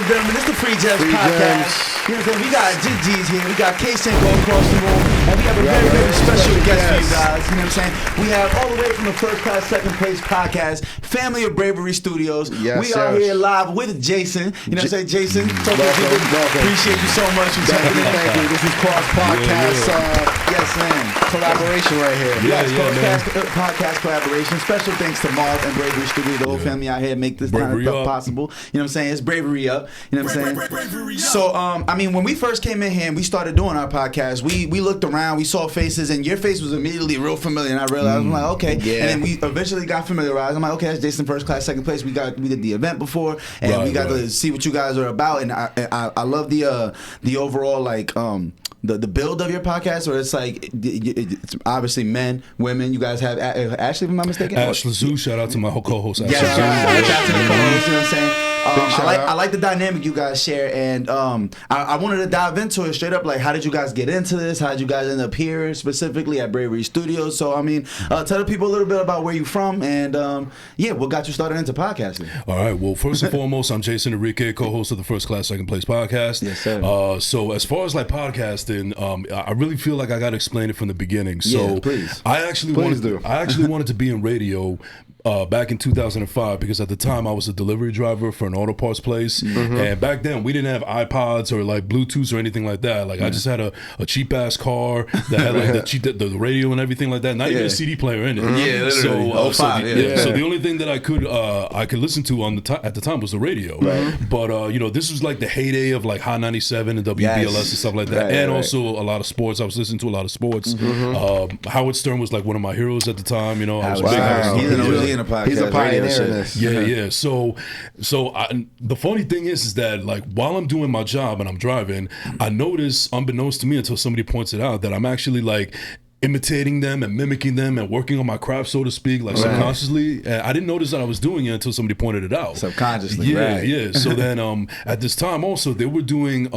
gentlemen, it's the Free Gems Podcast. You know what I'm saying? We got G's here, we got K-Cinco across the room, and we have a very, very special guest for you guys. You know what I'm saying? We have all the way from the First Class Second Place Podcast, Family of Bravery Studios. We are here live with Jason. You know what I'm saying? Jason, appreciate you so much for checking in. Thank you. This is Cross Podcast. Yes, man. Collaboration right here. Podcast collaboration. Special thanks to Marv and Bravery Studios, the whole family out here make this kind of stuff possible. You know what I'm saying? It's bravery up. You know what I'm saying? So, I mean, when we first came in here and we started doing our podcast, we looked around, we saw faces, and your face was immediately real familiar. And I realized, I'm like, okay. Yeah. And then we eventually got familiarized. I'm like, okay, that's Jason First Class Second Place. We did the event before, and we got to see what you guys are about. And I love the overall the build of your podcast, where it's like it's obviously men, women. You guys have Ashley, if I'm not mistaken. Ashley Zoo, shout out to my co-host. Yeah, shout out to the co-host. You know what I'm saying? I like the dynamic you guys share, and I wanted to dive into it straight up. Like, how did you guys get into this? How did you guys end up here specifically at Bravery Studios? So, I mean, tell the people a little bit about where you're from, and what got you started into podcasting? All right. Well, first and foremost, I'm Jason Enrique, co-host of the First Class Second Place podcast. Yes, sir. So, as far as like podcasting, I really feel like I got to explain it from the beginning. So, yeah, please. I actually wanted to be in radio. Back in 2005, because at the time I was a delivery driver for an auto parts place, and back then we didn't have iPods or like Bluetooth or anything like that. Like I just had a cheap ass car that had like the radio and everything like that. Not even a CD player in it. Yeah, literally. So the only thing that I could listen to at the time was the radio. Right. But this was like the heyday of like Hot 97 and WBLS and stuff like that, and also a lot of sports. I was listening to a lot of sports. Howard Stern was like one of my heroes at the time. I was a big Howard Stern. He's a pioneer in this. Yeah. So the funny thing is that like while I'm doing my job and I'm driving, I notice, unbeknownst to me until somebody points it out, that I'm actually like imitating them and mimicking them and working on my craft, so to speak, like subconsciously. And I didn't notice that I was doing it until somebody pointed it out. Subconsciously, yeah. So then at this time also, they were doing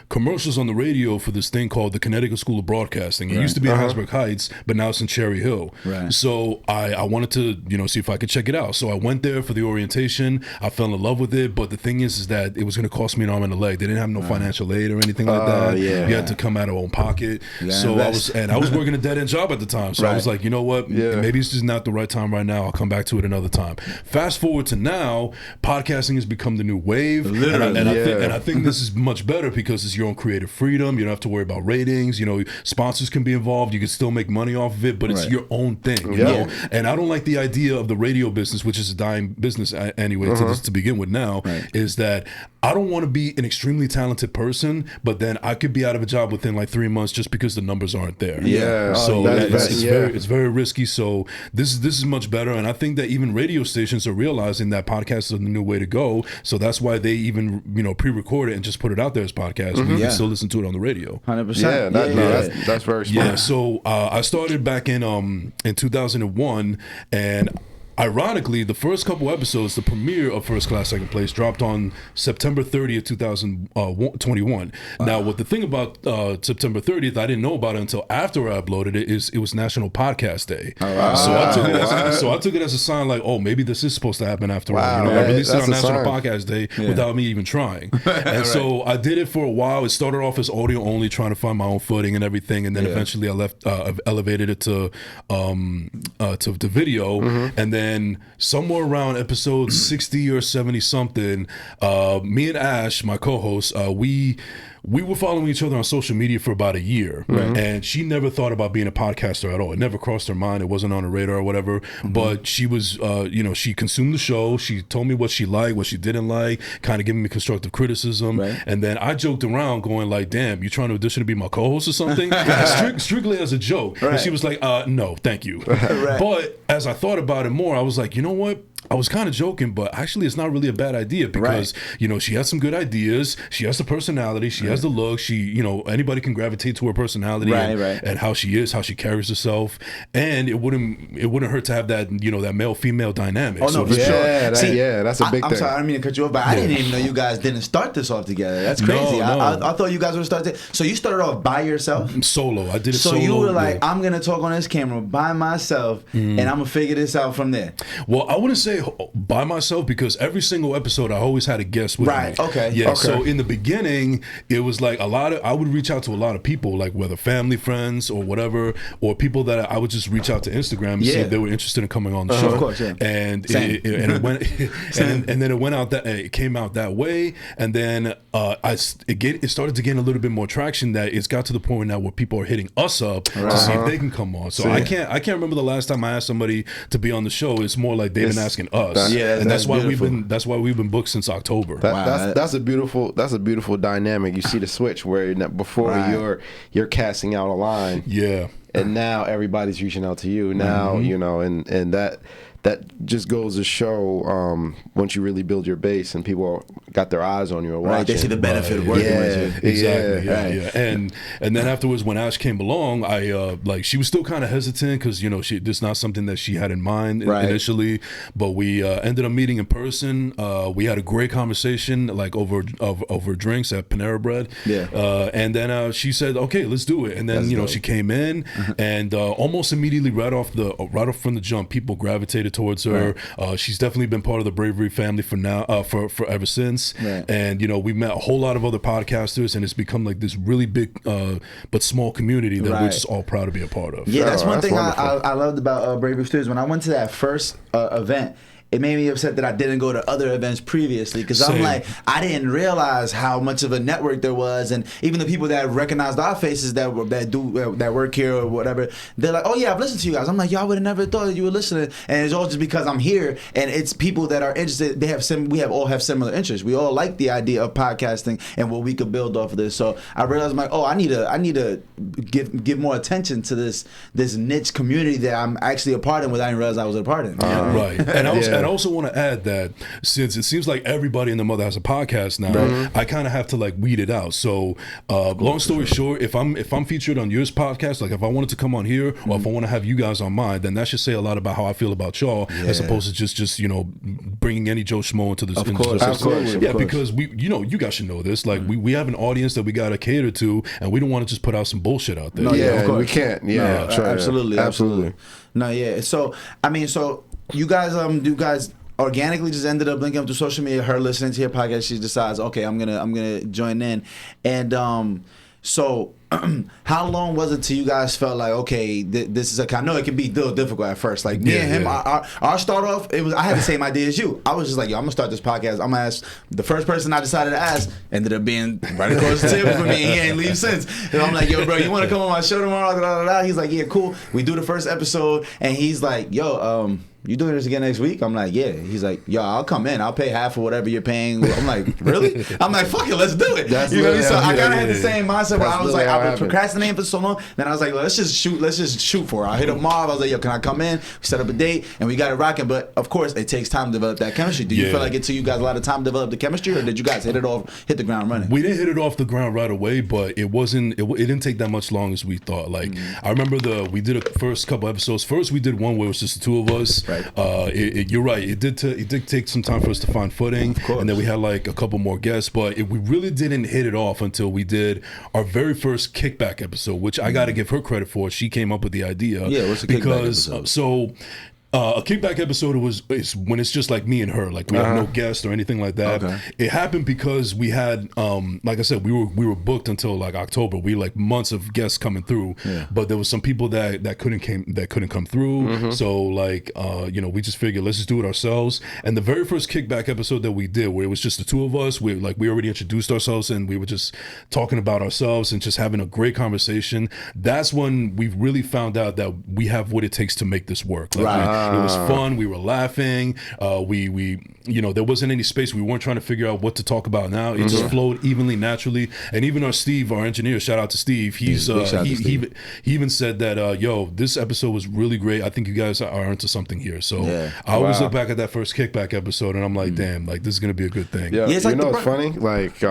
commercials on the radio for this thing called the Connecticut School of Broadcasting. It used to be in Hasbrook Heights, but now it's in Cherry Hill. Right. So I wanted to see if I could check it out. So I went there for the orientation. I fell in love with it, but the thing is that it was going to cost me an arm and a leg. They didn't have no financial aid or anything like that. Yeah. You had to come out of own pocket. So I was working a dead-end job at the time, so I was like, you know what, maybe it's just not the right time right now. I'll come back to it another time. Fast forward to now, podcasting has become the new wave, and I think this is much better because it's your own creative freedom. You don't have to worry about ratings. Sponsors can be involved. You can still make money off of it, but it's your own thing. You know, and I don't like the idea of the radio business, which is a dying business anyway to begin with. Now is that I don't want to be an extremely talented person, but then I could be out of a job within like 3 months just because the numbers aren't there. So it's very risky. So this is much better, and I think that even radio stations are realizing that podcasts are the new way to go. So that's why they even pre-record it and just put it out there as podcast. You can still listen to it on the radio. 100%. That's very smart. Yeah. So I started back in 2001, and ironically, the first couple episodes, the premiere of First Class Second Place, dropped on September 30th, 2021. Now, what the thing about September 30th, I didn't know about it until after I uploaded it, is it was National Podcast Day. So I took it as a sign like, oh, maybe this is supposed to happen after all. I released it on National Podcast Day without me even trying. And so I did it for a while. It started off as audio only, trying to find my own footing and everything. And then eventually I elevated it to video. And then somewhere around episode 60 or 70 something, me and Ash, my co-host, we were following each other on social media for about a year, and she never thought about being a podcaster at all. It never crossed her mind. It wasn't on her radar or whatever. But she was, she consumed the show. She told me what she liked, what she didn't like, kind of giving me constructive criticism. And then I joked around, going like, "Damn, you trying to audition to be my co-host or something?" Strictly as a joke. And she was like, "No, thank you." But as I thought about it more, I was like, you know what? I was kind of joking, but actually it's not really a bad idea because, she has some good ideas. She has the personality. She has the look. She, anybody can gravitate to her personality and how she is, how she carries herself. And it wouldn't hurt to have that, that male-female dynamic. Oh, no, for sure. That's a big thing. I'm sorry, I didn't mean to cut you off, but I didn't even know you guys didn't start this off together. That's crazy. No. I thought you guys would start this. So you started off by yourself? Solo. I did it solo. So you were like, I'm going to talk on this camera by myself, and I'm going to figure this out from there. Well, I wouldn't say say by myself because every single episode I always had a guest with me. Okay. Yeah. Okay. So in the beginning, it was like I would reach out to a lot of people, like whether family, friends, or whatever, or people that I would just reach out to Instagram and see if they were interested in coming on the show. Of course, yeah. And it went, and then it came out that way, and then it started to gain a little bit more traction. That it's got to the point now where people are hitting us up to see if they can come on. So I can't remember the last time I asked somebody to be on the show. It's more like they've been asking us. And that's why we've been booked since October. That's a beautiful dynamic. You see the switch where before you're casting out a line. Yeah. And now everybody's reaching out to you. Now, you know, and that just goes to show once you really build your base and people got their eyes on you or watching. They see the benefit of working with you. Exactly. Yeah. And then afterwards, when Ash came along, I she was still kind of hesitant because, you know, this is not something that she had in mind initially. But we ended up meeting in person. We had a great conversation, like over drinks at Panera Bread. Yeah. And then she said, "Okay, let's do it." And then she came in, and almost immediately, right off from the jump, people gravitated towards her. She's definitely been part of the Bravery family for ever since. And you know, we met a whole lot of other podcasters, and it's become like this really big but small community that we're just all proud to be a part of. Yeah, that's one thing I loved about Bravery Studios. When I went to that first event, it made me upset that I didn't go to other events previously because I'm like, I didn't realize how much of a network there was, and even the people that recognized our faces that work here or whatever, they're like, "Oh yeah, I've listened to you guys." I'm like, "Yo, I would have never thought you were listening," and it's all just because I'm here, and it's people that are interested. We all have similar interests. We all like the idea of podcasting and what we could build off of this. So I realized, I'm like, "Oh, I need to give more attention to this niche community that I'm actually a part of, without even realize I was a part of." Right, and I also want to add that since it seems like everybody in the mother has a podcast now, I kind of have to like weed it out. So, long story short, if I'm featured on yours podcast, like if I wanted to come on here, or if I want to have you guys on mine, then that should say a lot about how I feel about y'all, as opposed to just you know bringing any Joe Schmo into this. Of course. Because you guys should know this. Like we have an audience that we gotta cater to, and we don't want to just put out some bullshit out there. No, we can't. Yeah, absolutely. No, yeah. So I mean, you guys organically just ended up linking up to social media, her listening to your podcast, she decides, okay, I'm gonna join in. And so how long was it till you guys felt like, okay, this is I know it can be difficult at first. Like me and him, our start off, I had the same idea as you. I was just like, yo, I'm gonna start this podcast. I'm gonna ask the first person I decided to ask ended up being right across the table from me, and he ain't leave since. And I'm like, yo, bro, you wanna come on my show tomorrow? He's like, yeah, cool. We do the first episode, and he's like, yo, you doing this again next week? I'm like, yeah. He's like, yo, I'll come in. I'll pay half of whatever you're paying. I'm like, really? I'm like, fuck it, let's do it. You know what I mean? So I kind of had the same mindset where I was like, I've been procrastinating for so long. Then I was like, well, let's just shoot for it. I hit up Marv. I was like, yo, can I come in? We set up a date, and we got it rocking. But of course, it takes time to develop that chemistry. Do you feel like it took you guys a lot of time to develop the chemistry, or did you guys hit the ground running? We didn't hit it off the ground right away, but it didn't take that much long as we thought. Like I remember we did a first couple episodes. First, we did one where it was just the two of us. Right. You're right. It did take some time for us to find footing, and then we had like a couple more guests. But we really didn't hit it off until we did our very first kickback episode, which I got to give her credit for. She came up with the idea. Yeah, what's a kickback episode? A kickback episode is when it's just like me and her, like we have no guest or anything like that. It happened because we had, like I said, we were booked until like October. We like months of guests coming through, but there was some people that couldn't come through. So like we just figured let's just do it ourselves. And the very first kickback episode that we did, where it was just the two of us, we already introduced ourselves and we were just talking about ourselves and just having a great conversation. That's when we really found out that we have what it takes to make this work. Like, it was fun. We were laughing. There wasn't any space. We weren't trying to figure out what to talk about now. It just flowed evenly, naturally. And even our Steve, our engineer, shout out to Steve. He even said that, this episode was really great. I think you guys are into something here. So I always look back at that first kickback episode and I'm like, damn, like this is gonna be a good thing. Yeah, it's like it's funny. Like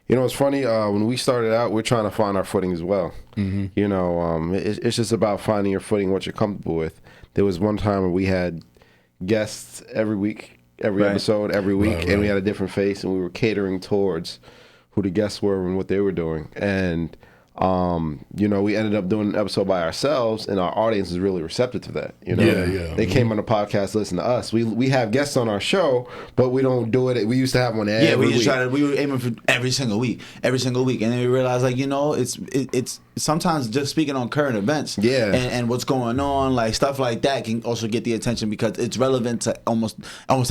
it's funny, when we started out, we're trying to find our footing as well. It's just about finding your footing, what you're comfortable with. There was one time where we had guests every week, every episode, every week, and we had a different face, and we were catering towards who the guests were and what they were doing. And You know, we ended up doing an episode by ourselves, and our audience is really receptive to that. You know, they came on the podcast to listen to us. We have guests on our show, but we don't do it. We used to have one every week. We were aiming for every single week, and then we realized, like, you know, it's sometimes just speaking on current events, and what's going on, like stuff like that, can also get the attention because it's relevant to almost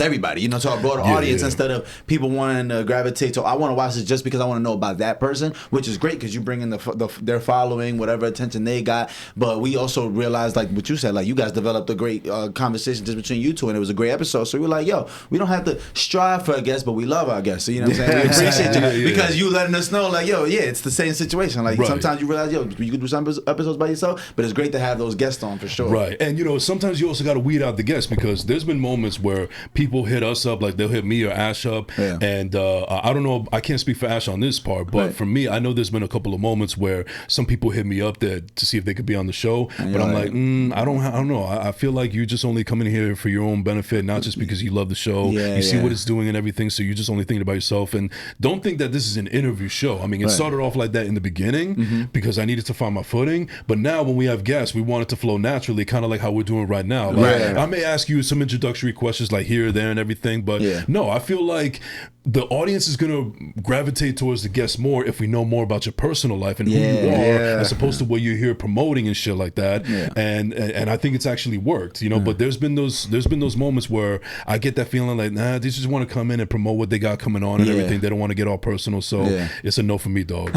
everybody, you know, to our broader audience, instead of people wanting to gravitate to, I want to watch this just because I want to know about that person, which is great because you bring in their following, whatever attention they got. But we also realized, like what you said, like you guys developed a great conversation just between you two, and it was a great episode. So we were like, yo, we don't have to strive for a guest, but we love our guests. So, you know what I'm saying? We appreciate you because you letting us know, like, yo, it's the same situation. Like sometimes you realize, yo, you could do some episodes by yourself, but it's great to have those guests on for sure. Right. And, you know, sometimes you also got to weed out the guests, because there's been moments where people hit us up, like they'll hit me or Ash up, and I don't know, I can't speak for Ash on this part, but for me, I know there's been a couple of moments where some people hit me up to see if they could be on the show, but I'm like, I don't know. I feel like you're just only coming here for your own benefit, not just because you love the show. You see what it's doing and everything, so you're just only thinking about yourself. And don't think that this is an interview show. I mean, it started off like that in the beginning because I needed to find my footing, but now when we have guests, we want it to flow naturally, kind of like how we're doing right now. Like, I may ask you some introductory questions like here or there and everything, but no, I feel like the audience is going to gravitate towards the guests more if we know more about your personal life and who you are, as opposed to what you're here promoting and shit like that. And I think it's actually worked, you know. But there's been those moments where I get that feeling like, nah, they just want to come in and promote what they got coming on and everything. They don't want to get all personal. So it's a no for me, dog.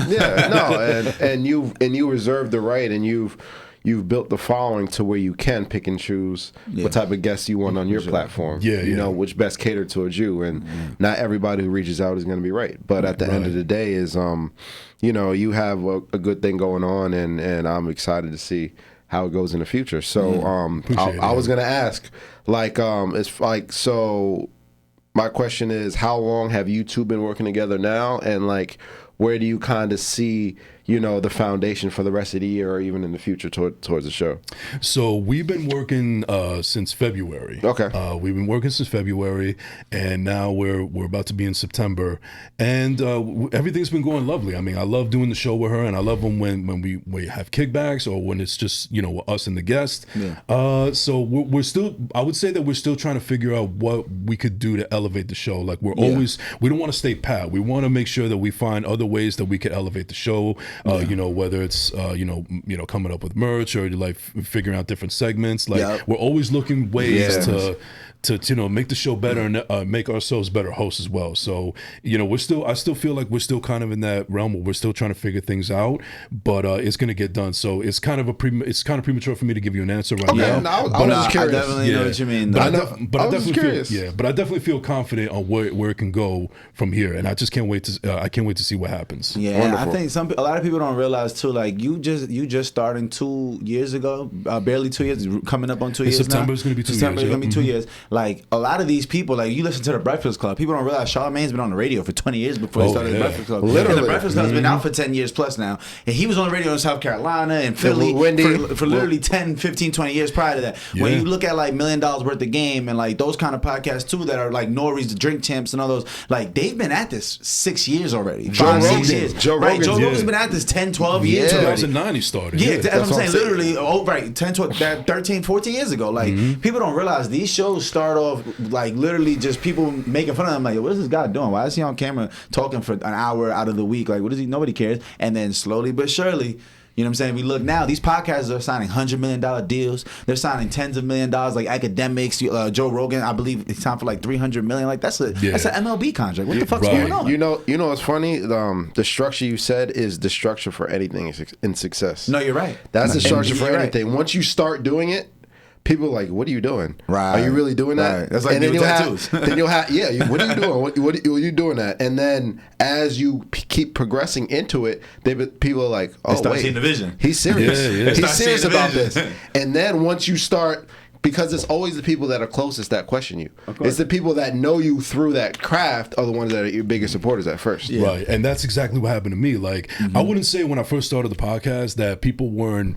And you reserve the right, and you've built the following to where you can pick and choose what type of guests you want on your platform. You know, which best cater towards you. And not everybody who reaches out is going to be right. But at the end of the day is, you know, you have a good thing going on, and I'm excited to see how it goes in the future. So I was going to ask, like, it's like, so my question is, how long have you two been working together now? And, like, where do you kind of see, you know, the foundation for the rest of the year or even in the future towards the show? So we've been working since February. Okay. We've been working since February, and now we're about to be in September, and everything's been going lovely. I mean, I love doing the show with her, and I love when we have kickbacks or when it's just, you know, us and the guest. So we're still, I would say that we're still trying to figure out what we could do to elevate the show. Like, we don't want to stay pat. We want to make sure that we find other ways that we could elevate the show. You know, whether it's you know coming up with merch or like figuring out different segments. Like, we're always looking ways to you know, make the show better and make ourselves better hosts as well. So, you know, I still feel like we're still kind of in that realm where we're still trying to figure things out, but it's going to get done. So it's kind of premature for me to give you an answer right now. No, I was just curious. I definitely know what you mean. But I definitely feel confident on where it can go from here, and I just can't wait to see what happens. I think a lot of people don't realize too. Like, you just starting 2 years ago, barely 2 years, coming up on 2 years. September is going to be 2 years. September is going to be 2 years. Like, a lot of these people, like, you listen to the Breakfast Club, people don't realize Charlamagne's been on the radio for 20 years before he started the Breakfast Club. Literally. And the Breakfast Club's been out for 10 years plus now. And he was on the radio in South Carolina and Philly for literally 10, 15, 20 years prior to that. When you look at, like, $1 Million Worth of Game and, like, those kind of podcasts too that are like Nori's, the Drink Champs and all those, like, they've been at this 6 years already. Joe 6 years. Joe Rogan's been at this 10, 12 years already. 2009 he started. That's what I'm saying. Literally, 10, 12, 13, 14 years ago. Like, people don't realize these shows start off like literally just people making fun of him. Like, what is this guy doing? Why is he on camera talking for an hour out of the week? Like, what is he? Nobody cares. And then slowly but surely, you know what I'm saying? We look now, these podcasts are signing $100 million deals. They're signing tens of $1 million, like academics. Joe Rogan, I believe it's time for like $300 million. Like, that's an MLB contract. What the fuck's going on? You know what's funny? The structure you said is the structure for anything in success. No, you're right. That's the structure for anything. Right. Once you start doing it, people are like, what are you doing? Right. Are you really doing that? Right. That's like, and then tattoos. What are you doing? What are you doing that? And then as you keep progressing into it, people are like, oh, they start seeing the vision. He's serious. He's serious about this. And then once you start Because it's always the people that are closest that question you. It's the people that know you through that craft are the ones that are your biggest supporters at first. Yeah. Right, and that's exactly what happened to me. Like, I wouldn't say when I first started the podcast that people weren't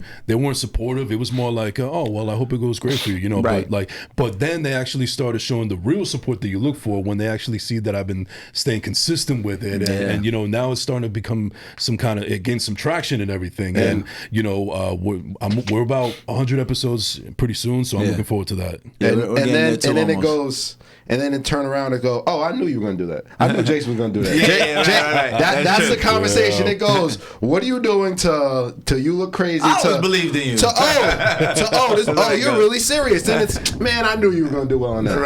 supportive. It was more like, oh, well, I hope it goes great for you, you know. Right. But then they actually started showing the real support that you look for when they actually see that I've been staying consistent with it, and you know, now it's starting to become some kind of, it gains some traction and everything. And you know, we're about 100 episodes pretty soon, so I'm looking forward to that. And then it goes, and then it turn around and go, oh, I knew you were going to do that. I knew Jason was going to do that. That's the conversation. It goes, what are you doing to you look crazy? I always believed in you. You're really serious. And it's, man, I knew you were going to do well on that.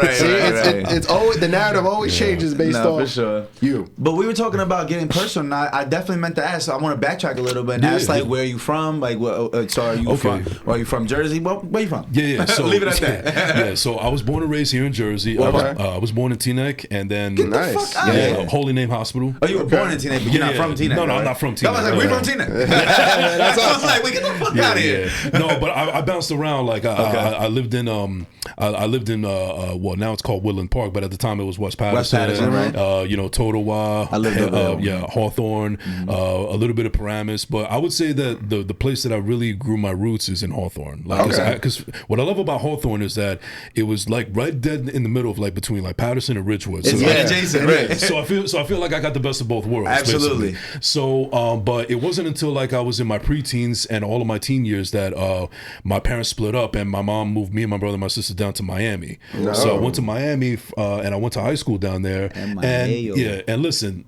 It's always, the narrative always changes based on you. But we were talking about getting personal, and I definitely meant to ask. So I want to backtrack a little bit and ask, like, where are you from? Like, so are you from? Are you from Jersey? Well, where you from? Yeah. So leave it at that. So I was born and raised here in Jersey. I was born in Teaneck, and then Holy Name Hospital. Oh, you were born in Teaneck, but you're not from Teaneck. No, I'm not from Teaneck. I was like, we're from Teaneck. That's what I was like, we get the fuck out of here. No, but I bounced around. Like I lived in well, now it's called Woodland Park, but at the time it was West Patterson, right? You know, Totowa. I lived there. Hawthorne, a little bit of Paramus, but I would say that the place that I really grew my roots is in Hawthorne. Like, because what I love about Hawthorne is that it was like right dead in the middle of, like, between like Patterson and Ridgewood. So, adjacent, right? So I feel like I got the best of both worlds. Absolutely. Basically. So, but it wasn't until like I was in my preteens and all of my teen years that my parents split up, and my mom moved me and my brother and my sister down to Miami. No. So I went to Miami, and I went to high school down there. And listen.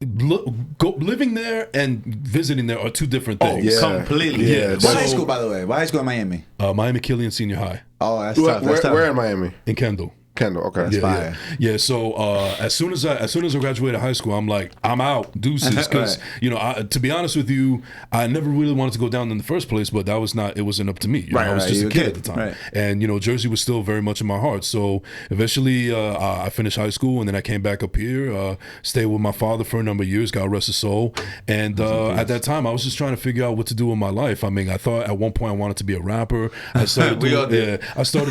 Living there and visiting there are two different things. Completely. What high school, by the way? What high school in Miami? Miami Killian Senior High. Oh, that's tough. Where in Miami? In Kendall. Okay. Yeah. So as soon as I graduated high school, I'm like, I'm out, deuces, because you know, to be honest with you, I never really wanted to go down in the first place, but it wasn't up to me. You know, I was just a kid at the time, and you know, Jersey was still very much in my heart. So eventually, I finished high school, and then I came back up here, stayed with my father for a number of years. God rest his soul. And at that time, I was just trying to figure out what to do with my life. I mean, I thought at one point I wanted to be a rapper. I started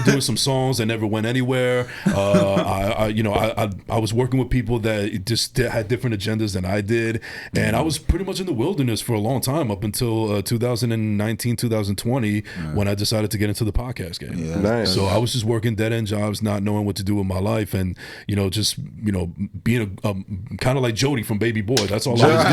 doing some songs that never went anywhere. I was working with people that just had different agendas than I did, and I was pretty much in the wilderness for a long time up until 2019, 2020, when I decided to get into the podcast game. Yeah. Nice. So I was just working dead end jobs, not knowing what to do with my life, and just being a kind of like Jody from Baby Boy. That's all I was doing.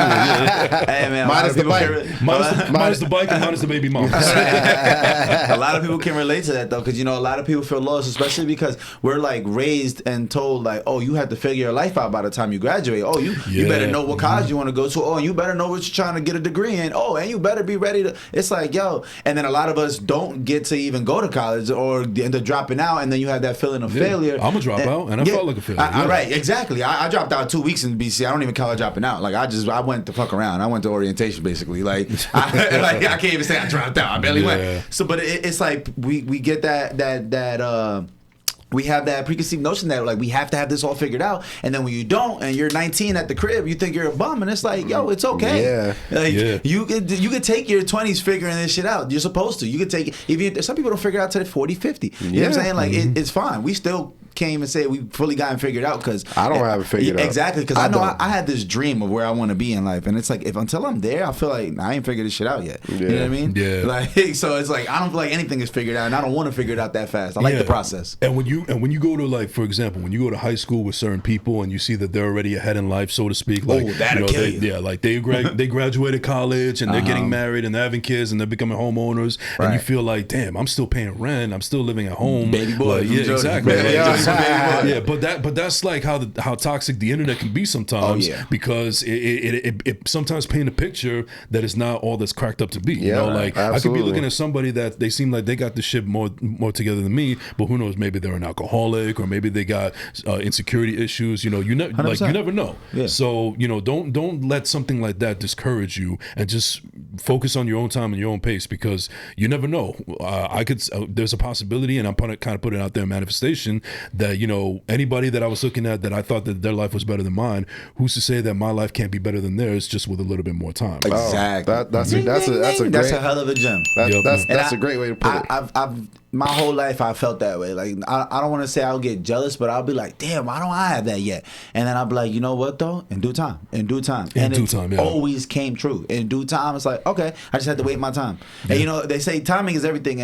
Hey man, minus the bike, minus the bike, and minus the baby mom. A lot of people can relate to that though, because a lot of people feel lost, especially because we're like raised and told like, oh, you have to figure your life out by the time you graduate. Oh, you better know what college you want to go to. Oh, and you better know what you're trying to get a degree in. Oh, and you better be ready to. It's like, yo, and then a lot of us don't get to even go to college or end up dropping out, and then you have that feeling of failure. I'm a dropout, and I felt like a failure. Right, exactly. I dropped out 2 weeks in BC. I don't even call it dropping out. Like I went to fuck around. I went to orientation basically. Like I can't even say I dropped out. I barely went. So, but it's like we get that. We have that preconceived notion that like we have to have this all figured out, and then when you don't, and you're 19 at the crib, you think you're a bum, and it's like, yo, it's okay. You could take your 20s figuring this shit out. You're supposed to. You could take even some people don't figure it out till they're 40, 50. You know what I'm saying? Like it's fine. We still can't even say we fully gotten figured out because I don't have it figured out. Exactly, because I know I had this dream of where I want to be in life, and it's like until I'm there, I feel like I ain't figured this shit out yet. You know what I mean? Yeah. Like so, it's like I don't feel like anything is figured out, and I don't want to figure it out that fast. I like the process. And when you go to, like, for example, when you go to high school with certain people and you see that they're already ahead in life, so to speak, like that'll kill you. Yeah, like they graduated college and they're getting married and they're having kids and they're becoming homeowners, and you feel like, damn, I'm still paying rent, I'm still living at home, baby boy. Like, yeah, exactly. But that's like how toxic the internet can be sometimes. Because it sometimes paint a picture that is not all that's cracked up to be. You know, like absolutely. I could be looking at somebody that they seem like they got the shit more together than me, but who knows? Maybe they're an alcoholic, or maybe they got insecurity issues. You never know. Yeah. So don't let something like that discourage you, and just focus on your own time and your own pace, because you never know. There's a possibility, and I'm kind of putting it out there in manifestation, that anybody that I was looking at that I thought that their life was better than mine, who's to say that my life can't be better than theirs, just with a little bit more time. Exactly. That's a hell of a gem. That's a great way to put it. my whole life I felt that way. Like I don't want to say I'll get jealous, but I'll be like, damn, why don't I have that yet? And then I'll be like, you know what though? In due time. And it always came true. In due time, it's like, okay, I just had to wait my time. Yeah. And you know, they say timing is everything,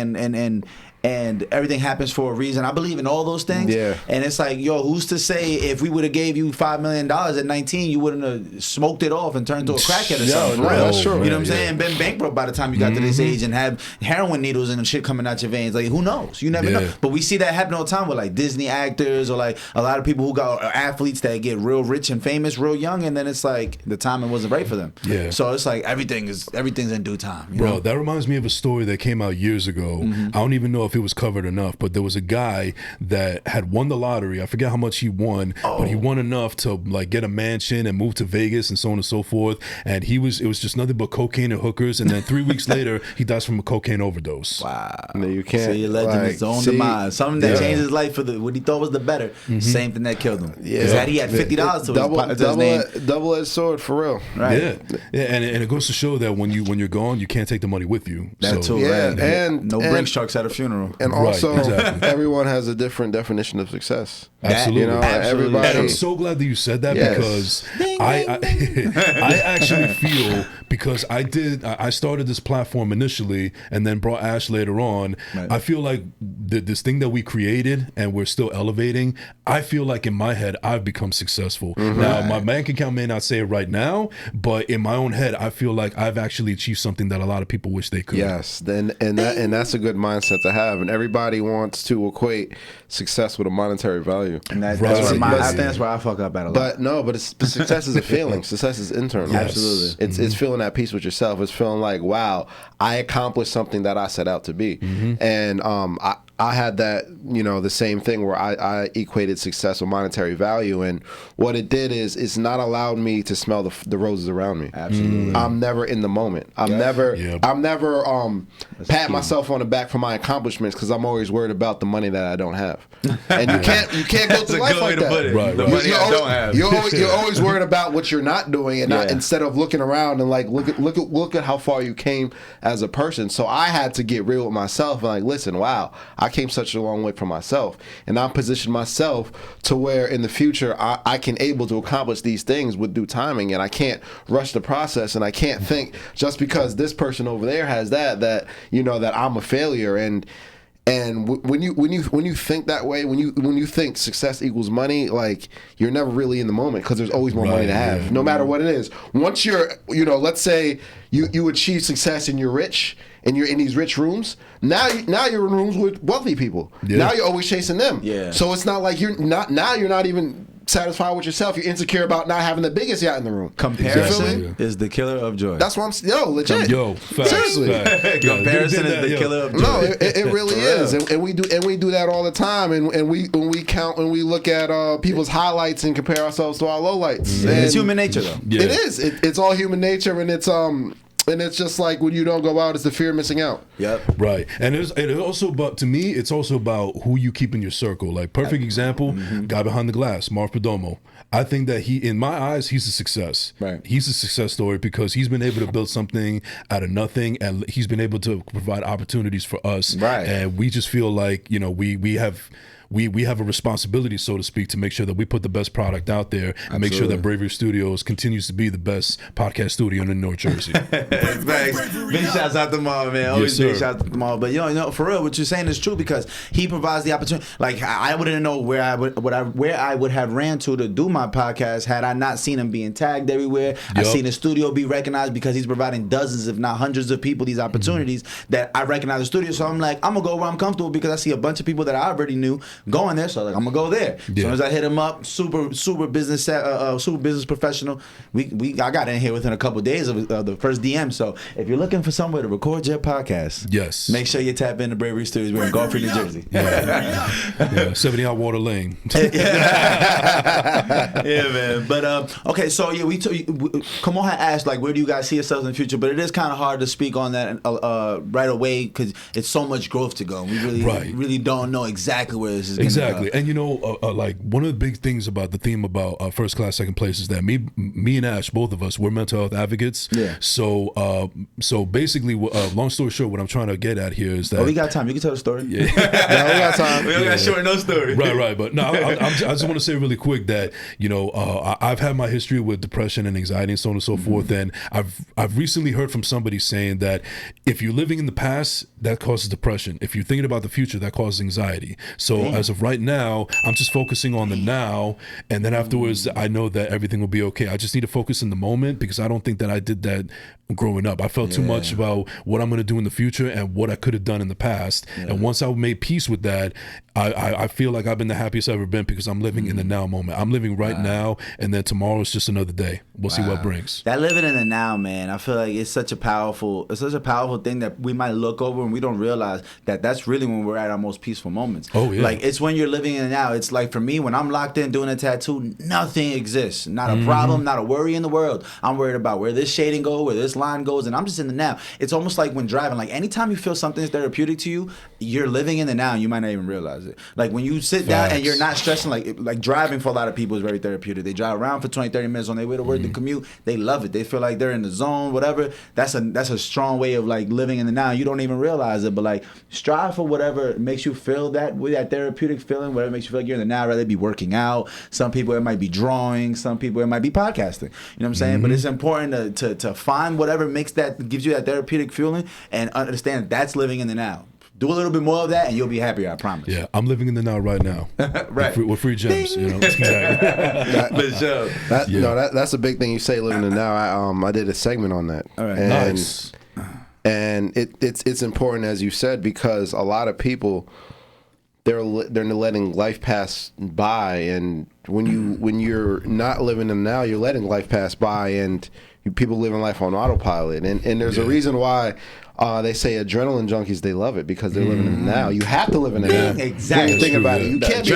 and everything happens for a reason. I believe in all those things. Yeah. And it's like, yo, who's to say if we would have gave you $5 million at 19, you wouldn't have smoked it off and turned to a crackhead or something? No, that's true. You know what I'm saying? Been bankrupt by the time you got to this age and have heroin needles and shit coming out your veins. Like, who knows? You never know. But we see that happen all the time with like Disney actors or like a lot of people who got athletes that get real rich and famous real young, and then it's like the timing wasn't right for them. Yeah. So it's like everything's in due time. You know? That reminds me of a story that came out years ago. I don't even know if it was covered enough, but there was a guy that had won the lottery. I forget how much he won, but he won enough to like get a mansion and move to Vegas and so on and so forth. And it was just nothing but cocaine and hookers. And then 3 weeks later, he dies from a cocaine overdose. Wow. No, you can't. See, legend is his own demise. Something that changed his life for what he thought was the better. Same thing that killed him. Because he had $50 to his double-edged sword for real. Right. Yeah. And it goes to show that when you're gone, you can't take the money with you. That too. Yeah. Right. And no Brinks trucks at a funeral. And also, everyone has a different definition of success. Absolutely. You know, everybody. And I'm so glad that you said that because I actually feel, because I started this platform initially and then brought Ash later on. Right. I feel like this thing that we created and we're still elevating, I feel like in my head I've become successful. Now my bank account may not say it right now, but in my own head I feel like I've actually achieved something that a lot of people wish they could. Yes, and that's a good mindset to have. And everybody wants to equate success with a monetary value. And that's where I fuck up at a lot. But success is a feeling. Success is internal. Yes. Absolutely. It's feeling at peace with yourself. It's feeling like, wow, I accomplished something that I set out to be. And I had that, the same thing where I equated success with monetary value, and what it did is it's not allowed me to smell the roses around me. Absolutely. I'm never in the moment. I'm never patting myself on the back for my accomplishments because I'm always worried about the money that I don't have. And you can't go through life like that. Right. The money I don't have. You're always worried about what you're not doing, and not, instead of looking around and like look at how far you came as a person. So I had to get real with myself and like, listen, wow, I came such a long way from myself, and I positioned myself to where in the future I can able to accomplish these things with due timing, and I can't rush the process, and I can't think just because this person over there has that I'm a failure. And when you think that way, when you think success equals money, like you're never really in the moment because there's always more money to have, no matter what it is. Once you're, let's say you achieve success and you're rich and you're in these rich rooms. Now you're in rooms with wealthy people. Yeah. Now you're always chasing them. Yeah. So it's not like you're not even satisfied with yourself. You're insecure about not having the biggest yacht in the room. Comparison is the killer of joy. That's what I'm legit. Seriously. Comparison is the killer of joy. No, it really is, and we do that all the time. And we look at people's highlights and compare ourselves to our lowlights. Yeah. It's human nature, though. Yeah. It is. It's all human nature, and it's just like when you don't go out, it's the fear of missing out. Yep. Right. And it also about, to me, it's also about who you keep in your circle. Like, perfect example, guy behind the glass, Marv Perdomo. I think that in my eyes, he's a success. Right. He's a success story because he's been able to build something out of nothing, and he's been able to provide opportunities for us. Right. And we just feel like, we have a responsibility, so to speak, to make sure that we put the best product out there and make sure that Bravery Studios continues to be the best podcast studio in North Jersey. Thanks. Big shouts out to Marv, man. Always big shouts out to Marv. But for real, what you're saying is true because he provides the opportunity. Like I wouldn't know where I would have ran to do my podcast had I not seen him being tagged everywhere. I've seen the studio be recognized because he's providing dozens, if not hundreds, of people these opportunities that I recognize the studio. So I'm like, I'm gonna go where I'm comfortable because I see a bunch of people that I already knew going there, so like I'm gonna go there. As soon as I hit him up, super business professional. I got in here within a couple of days of the first DM. So if you're looking for somewhere to record your podcast, make sure you tap into Bravery Studios. We're in Gulfport, New Jersey. 70 out Water Lane. Yeah, man. But okay, so Kamal had asked like, where do you guys see yourselves in the future? But it is kind of hard to speak on that right away because it's so much growth to go. We really don't know exactly where it's this is exactly. And like one of the big things about the theme about first class, second place is that me and Ash, both of us, we're mental health advocates. Yeah. So basically, long story short, what I'm trying to get at here is that we got time. You can tell the story. Yeah, we got time. We don't got short no story. Right. But no, I just want to say really quick that I've had my history with depression and anxiety and so on and so forth, and I've recently heard from somebody saying that if you're living in the past, that causes depression. If you're thinking about the future, that causes anxiety. So as of right now, I'm just focusing on the now, and then afterwards, I know that everything will be okay. I just need to focus in the moment because I don't think that I did that growing up. I felt too much about what I'm going to do in the future and what I could have done in the past. And once I made peace with that, I feel like I've been the happiest I've ever been because I'm living in the now moment. I'm living right now, and then tomorrow is just another day. We'll see what brings. That living in the now, man, I feel like it's such a powerful thing that we might look over and we don't realize that that's really when we're at our most peaceful moments. Oh yeah. Like it's when you're living in the now. It's like for me, when I'm locked in doing a tattoo, nothing exists. Not a problem, not a worry in the world. I'm worried about where this shading goes, where this line goes, and I'm just in the now. It's almost like when driving, like anytime you feel something's therapeutic to you, you're living in the now and you might not even realize it. Like when you sit down and you're not stressing, like driving for a lot of people is very therapeutic. They drive around for 20, 30 minutes on their way to work, the commute, they love it. They feel like they're in the zone, whatever. That's a strong way of like living in the now. You don't even realize it, but like strive for whatever makes you feel that with that therapeutic feeling, whatever makes you feel like you're in the now, rather be working out. Some people it might be drawing, some people it might be podcasting. You know what I'm saying? But it's important to find whatever gives you that therapeutic feeling and understand that's living in the now. Do a little bit more of that, and you'll be happier. I promise. Yeah, I'm living in the now right now. Right, with free gems. Exactly. That's a big thing you say. Living in the now. I did a segment on that. All right. Nice. And it's important, as you said, because a lot of people they're letting life pass by, and when you're not living in the now, you're letting life pass by, and people living life on autopilot, and there's a reason why they say adrenaline junkies, they love it because they're living in the now. You have to live in the now. Exactly. When you think about it, you can't be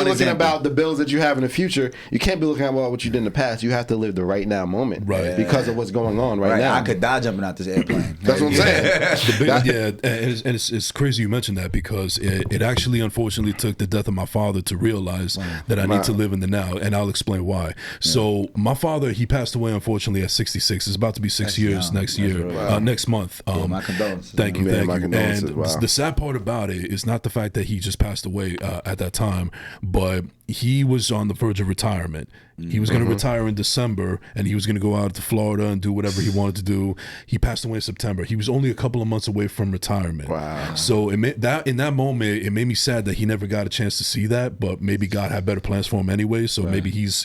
looking about about the bills that you have in the future. You can't be looking about what you did in the past. You have to live the right now moment, right? Because of what's going on right now. I could die jumping out this airplane. That's what I'm saying. And it's crazy you mentioned that because it actually unfortunately took the death of my father to realize that I need to live in the now, and I'll explain why. So my father, he passed away unfortunately at 66. It's about to be 6 years next year, next month. My condolences. Thank you. And wow. the sad part about it is not the fact that he just passed away at that time, but he was on the verge of retirement. He was going to retire in December, and he was going to go out to Florida and do whatever he wanted to do. He passed away in September. He was only a couple of months away from retirement. Wow. So in that moment, it made me sad that he never got a chance to see that, but maybe God had better plans for him anyway, so maybe he's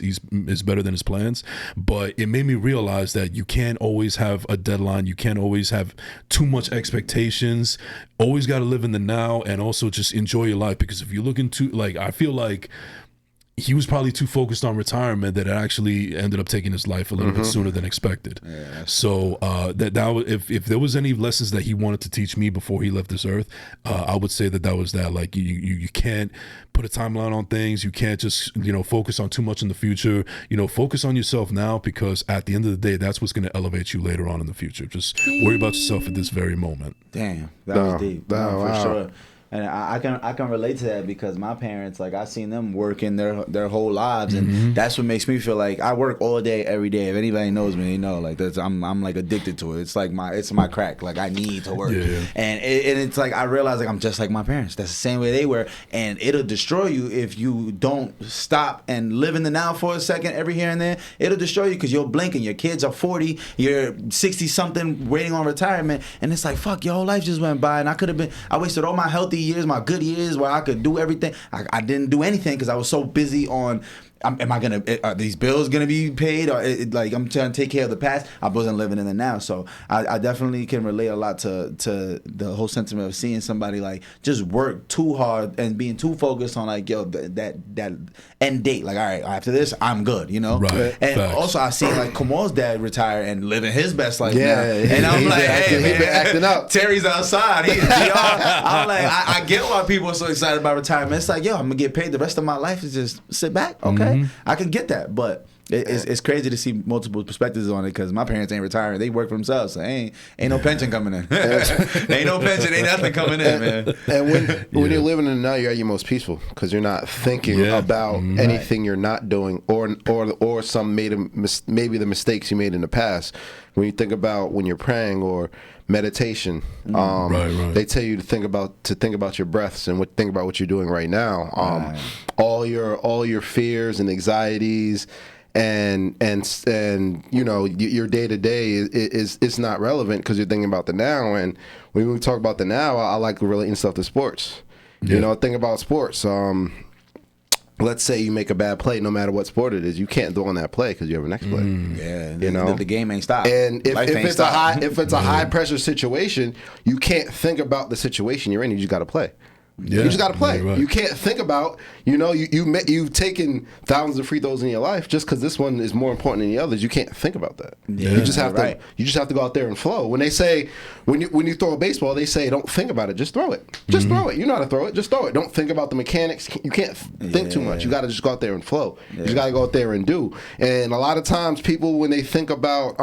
better than his plans. But it made me realize that you can't always have a deadline. You can't always have too much expectations. Always got to live in the now, and also just enjoy your life, because if you look into, like, I feel like he was probably too focused on retirement that it actually ended up taking his life a little bit sooner than expected. Yeah. So if there was any lessons that he wanted to teach me before he left this earth, I would say that was that. Like you can't put a timeline on things. You can't just focus on too much in the future. Focus on yourself now, because at the end of the day, that's what's going to elevate you later on in the future. Just worry about yourself at this very moment. Damn, that was deep. For sure. And I can relate to that, because my parents, like, I've seen them working their whole lives, and that's what makes me feel like I work all day every day. If anybody knows me, they know, like, I'm like addicted to it. It's like my crack. Like, I need to work, and it's like I realize, like, I'm just like my parents. That's the same way they were, and it'll destroy you if you don't stop and live in the now for a second every here and there. It'll destroy you, because you're blinking. Your kids are 40, you're 60 something, waiting on retirement, and it's like, fuck, your whole life just went by, and I wasted all my healthy years, my good years, where I could do everything. I didn't do anything because I was so busy on, are these bills gonna be paid, or like I'm trying to take care of the past. I wasn't living in the now. So I definitely can relate a lot to the whole sentiment of seeing somebody like just work too hard and being too focused on, like, yo, that end date. Like, all right, after this, I'm good, Right. And Facts. also I seen like Kamal's dad retire and living his best life now. And I'm like, hey, man, he been acting up. Terry's outside. I'm like, I get why people are so excited about retirement. It's like, yo, I'm gonna get paid. The rest of my life is just sit back, okay? okay, I can get that, but. It's crazy to see multiple perspectives on it because my parents ain't retiring. They work for themselves. So ain't no pension coming in. Ain't no pension. Ain't nothing coming in, man. And when you're living in it now, you're at your most peaceful because you're not thinking about anything you're not doing or some maybe the mistakes you made in the past. When you think about when you're praying or meditation, they tell you to think about your breaths and think about what you're doing right now. All your fears and anxieties. And you know your day to day is not relevant because you're thinking about the now. And when we talk about the now, I like relating stuff to sports. You know, think about sports. Let's say you make a bad play, no matter what sport it is, you can't dwell on that play because you have a next play. You know the game ain't stopped. And if it's a high pressure situation, you can't think about the situation you're in. You just got to play. You just got to play. You can't think about, you know, you've taken thousands of free throws in your life just because this one is more important than the others. You can't think about that. You just have to. You just have to go out there and flow. When they say when you throw a baseball, they say don't think about it, just throw it. Just throw it. You know how to throw it. Just throw it. Don't think about the mechanics. You can't think too much. You got to just go out there and flow. You just got to go out there and do. And a lot of times, people when they think about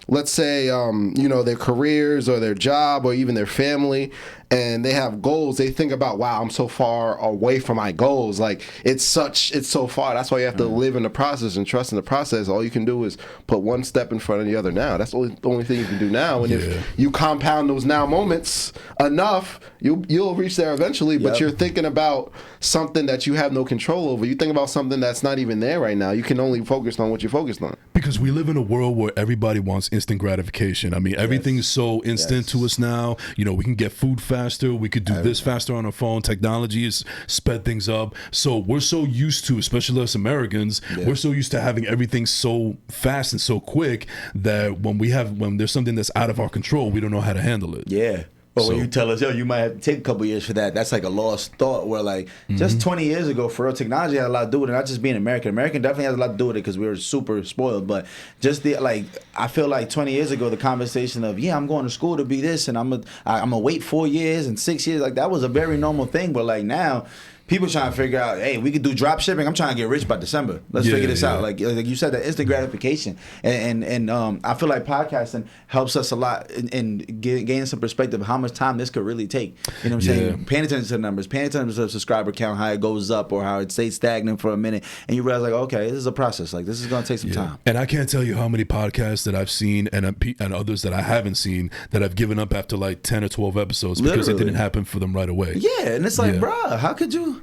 let's say, you know, their careers or their job or even their family, and they have goals, they think about, wow, I'm so far away from my goals. Like, it's so far. That's why you have to live in the process and trust in the process. All you can do is put one step in front of the other now. That's the only thing you can do now. And if you compound those now moments enough, you'll reach there eventually, but you're thinking about something that you have no control over. You think about something that's not even there right now. You can only focus on what you're focused on. Because we live in a world where everybody wants instant gratification. I mean, everything is so instant to us now. You know, we can get food faster. We could do this faster on our phone. Technology has sped things up. So we're so used to, especially us Americans, we're so used to having everything so fast and so quick that when there's something that's out of our control, we don't know how to handle it. But when you tell us, yo, you might have to take a couple years for that, that's like a lost thought where like just 20 years ago, for real, technology had a lot to do with it, not just being American. American definitely has a lot to do with it because we were super spoiled. But just I feel like 20 years ago, the conversation of, I'm going to school to be this and I'm gonna wait 4 years and 6 years, like that was a very normal thing. But like now, people trying to figure out, hey, we could do drop shipping. I'm trying to get rich by December. Let's figure this out. Like you said, that instant gratification. And I feel like podcasting helps us a lot in gaining some perspective of how much time this could really take. You know what I'm saying? Paying attention to the numbers, paying attention to the subscriber count, how it goes up or how it stays stagnant for a minute. And you realize, like, okay, this is a process. Like, this is going to take some time. And I can't tell you how many podcasts that I've seen and others that I haven't seen that I've given up after like 10 or 12 episodes because it didn't happen for them right away. Yeah, and it's like, bruh, how could you...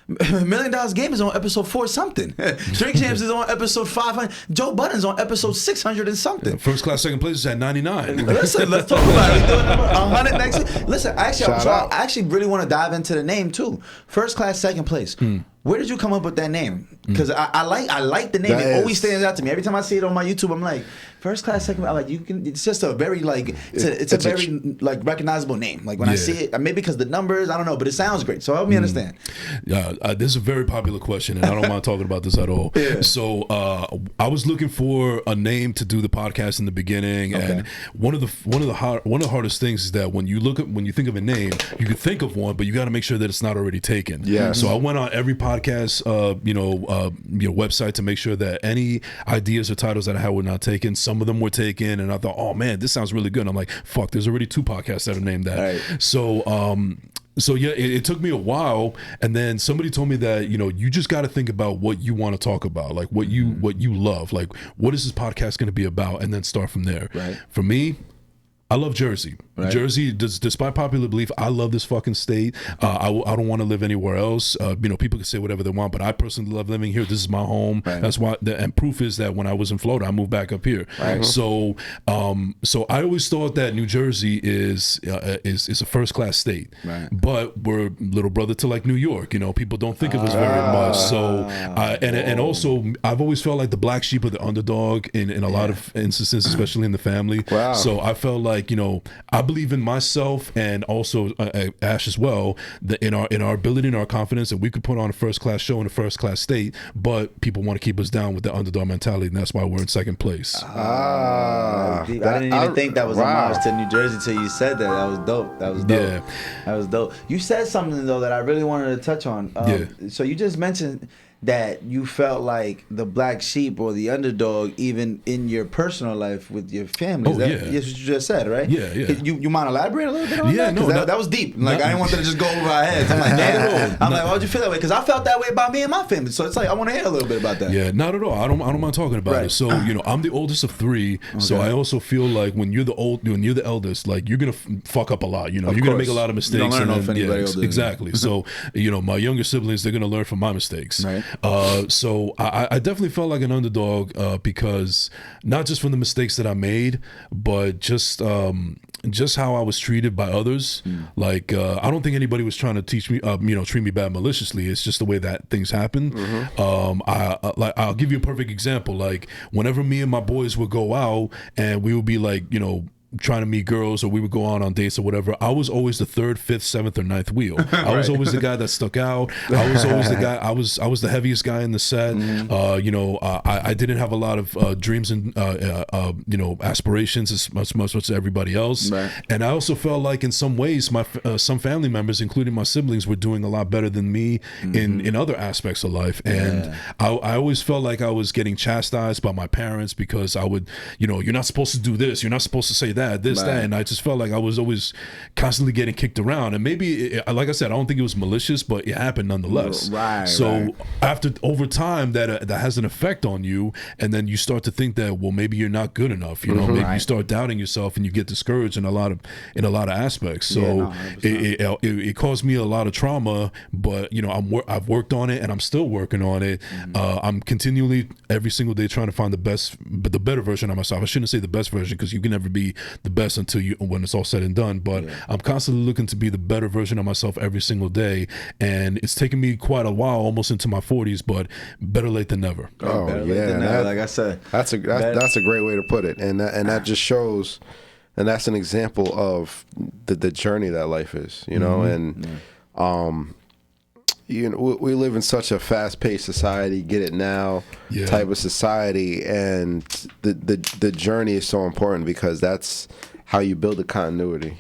$1 Million Game is on episode 4 something. Drink Champs is on episode 500. Joe Budden's on episode 600 and something. First class second place is at 99. Listen, let's talk about it. 100 next week. Listen, I actually really want to dive into the name too. First class second place. Where did you come up with that name? Because I like the name. It always stands out to me. Every time I see it on my YouTube, I'm like, first class, second. I like, you can. It's just a very it's a very recognizable name. Like when I see it, maybe because the numbers, I don't know, but it sounds great. So help me understand. This is a very popular question, and I don't mind talking about this at all. So I was looking for a name to do the podcast in the beginning, and one of the hardest things is that when you think of a name, you can think of one, but you got to make sure that it's not already taken. So I went on every podcast website to make sure that any ideas or titles that I had were not taken. Some of them were taken, and I thought, oh man, this sounds really good. And I'm like, fuck, there's already 2 podcasts that are named that. Right. So it took me a while, and then somebody told me that you just got to think about what you want to talk about, like what you love, like what is this podcast going to be about, and then start from there. Right. For me, I love Jersey. Right. Jersey, despite popular belief, I love this fucking state. I don't want to live anywhere else. People can say whatever they want, but I personally love living here. This is my home. Right. That's why. And proof is that when I was in Florida, I moved back up here. Right. So I always thought that New Jersey is a first class state. Right. But we're little brother to like New York. People don't think of us very much. So and also I've always felt like the black sheep of the underdog in a lot of instances, especially in the family. Wow. So I felt like I believe in myself and also Ash as well, that in our ability and our confidence that we could put on a first class show in a first class state, but people want to keep us down with the underdog mentality, and that's why we're in second place. I didn't even think that was a homage to New Jersey till you said that. That was dope. That was dope. You said something though that I really wanted to touch on. So you just mentioned that you felt like the black sheep or the underdog, even in your personal life with your family. Oh, That's what you just said, right? Yeah, yeah. You mind elaborate a little bit on that? No, that was deep. Like, I didn't want that to just go over our heads. I'm like, damn. I'm like, why'd you feel that way? Because I felt that way about me and my family. So it's like, I want to hear a little bit about that. Yeah, not at all. I don't mind talking about it. So, I'm the oldest of 3. So I also feel like when you're the eldest, like, you're gonna fuck up a lot. You're gonna make a lot of mistakes. You don't learn off anybody else. Exactly. So, my younger siblings, they're gonna learn from my mistakes. Right. So I definitely felt like an underdog because not just from the mistakes that I made, but just how I was treated by others. Like, I don't think anybody was trying to teach me, treat me bad maliciously. It's just the way that things happen. I'll give you a perfect example. Like, whenever me and my boys would go out and we would be like, trying to meet girls, or we would go out on dates or whatever, I was always the 3rd, 5th, 7th, or 9th wheel. I was always the guy that stuck out. I was always the guy. I was the heaviest guy in the set. I didn't have a lot of dreams and aspirations as much as everybody else. Right. And I also felt like in some ways my some family members, including my siblings, were doing a lot better than me in other aspects of life. And I always felt like I was getting chastised by my parents because I would, you're not supposed to do this. You're not supposed to say that. That, and I just felt like I was always constantly getting kicked around. And maybe, like I said, I don't think it was malicious, but it happened nonetheless. After over time, that has an effect on you, and then you start to think that, well, maybe you're not good enough. Maybe you start doubting yourself, and you get discouraged in a lot of aspects. So it caused me a lot of trauma, but I've worked on it, and I'm still working on it. I'm continually every single day trying to find the better version of myself. I shouldn't say the best version, because you can never be the best when it's all said and done, but I'm constantly looking to be the better version of myself every single day, and it's taken me quite a while, almost into my 40s, but better late than never. Like I said, that's a great way to put it, and that just shows, and that's an example of the journey that life is, we live in such a fast-paced society, get it now type of society, and the journey is so important, because that's how you build a continuity.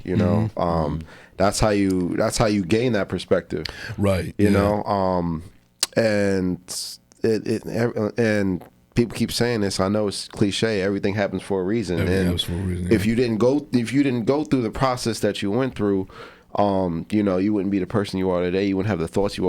That's how you gain that perspective. Right. And people keep saying this. I know it's cliche. Everything happens for a reason. If you didn't go through the process that you went through, you wouldn't be the person you are today. You wouldn't have the thoughts you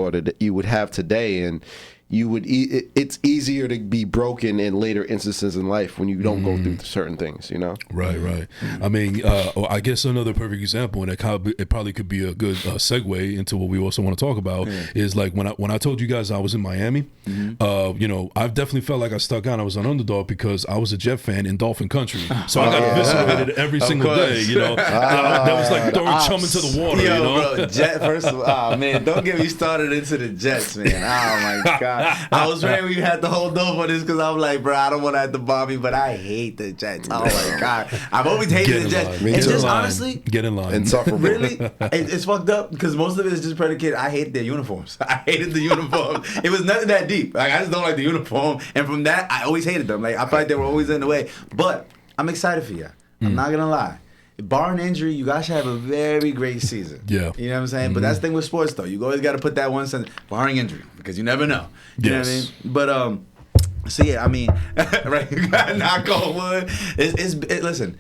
would have today, and it's easier to be broken in later instances in life when you don't go through certain things. Right. I mean, I guess another perfect example, and it probably could be a good segue into what we also want to talk about, is like when I told you guys I was in Miami. I've definitely felt like I stuck out. I was an underdog because I was a Jet fan in Dolphin Country, so I got eviscerated every single day. That was like throwing chum into the water. Bro, Jet. First of all, man, don't get me started into the Jets, man. Oh my God. I was ready. We had to hold on for this because I'm like, bro, I don't want to have to bomb me, but I hate the Jets. Oh my God, I've always hated the Jets. And just honestly, get in line. Insufferable. Really, it's fucked up because most of it is just predicated. I hate their uniforms. I hated the uniforms. It was nothing that deep. Like, I just don't like the uniform, and from that, I always hated them. Like, I felt like they were always in the way. But I'm excited for you. I'm not gonna lie. Barring injury, you guys should have a very great season. Yeah. You know what I'm saying? But that's the thing with sports, though. You always got to put that one sentence, barring injury, because you never know. You know what I mean? But, so yeah, I mean, right, you got to knock on wood. Listen,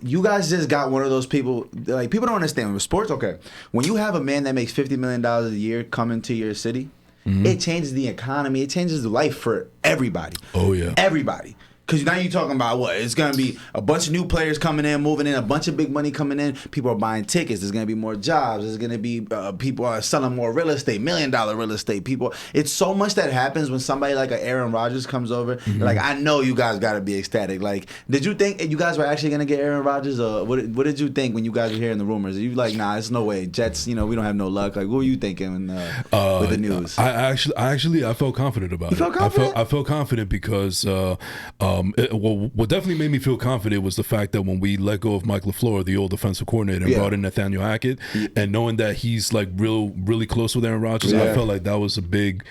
you guys just got one of those people, like, people don't understand. With sports, okay, when you have a man that makes $50 million a year coming to your city, it changes the economy. It changes the life for everybody. Oh, yeah. Everybody. Because now you're talking about what? It's going to be a bunch of new players coming in, moving in, a bunch of big money coming in. People are buying tickets. There's going to be more jobs. There's going to be people are selling more real estate, $1 million real estate. People, it's so much that happens when somebody like a Aaron Rodgers comes over. Like, I know you guys got to be ecstatic. Like, did you think you guys were actually going to get Aaron Rodgers? Or what did you think when you guys were hearing the rumors? Are you like, nah, it's no way. Jets, we don't have no luck. Like, what were you thinking with the news? I felt confident about it. You felt confident? I felt confident because What definitely made me feel confident was the fact that when we let go of Mike LaFleur, the old defensive coordinator, and brought in Nathaniel Hackett, and knowing that he's like really close with Aaron Rodgers, I felt like that was a big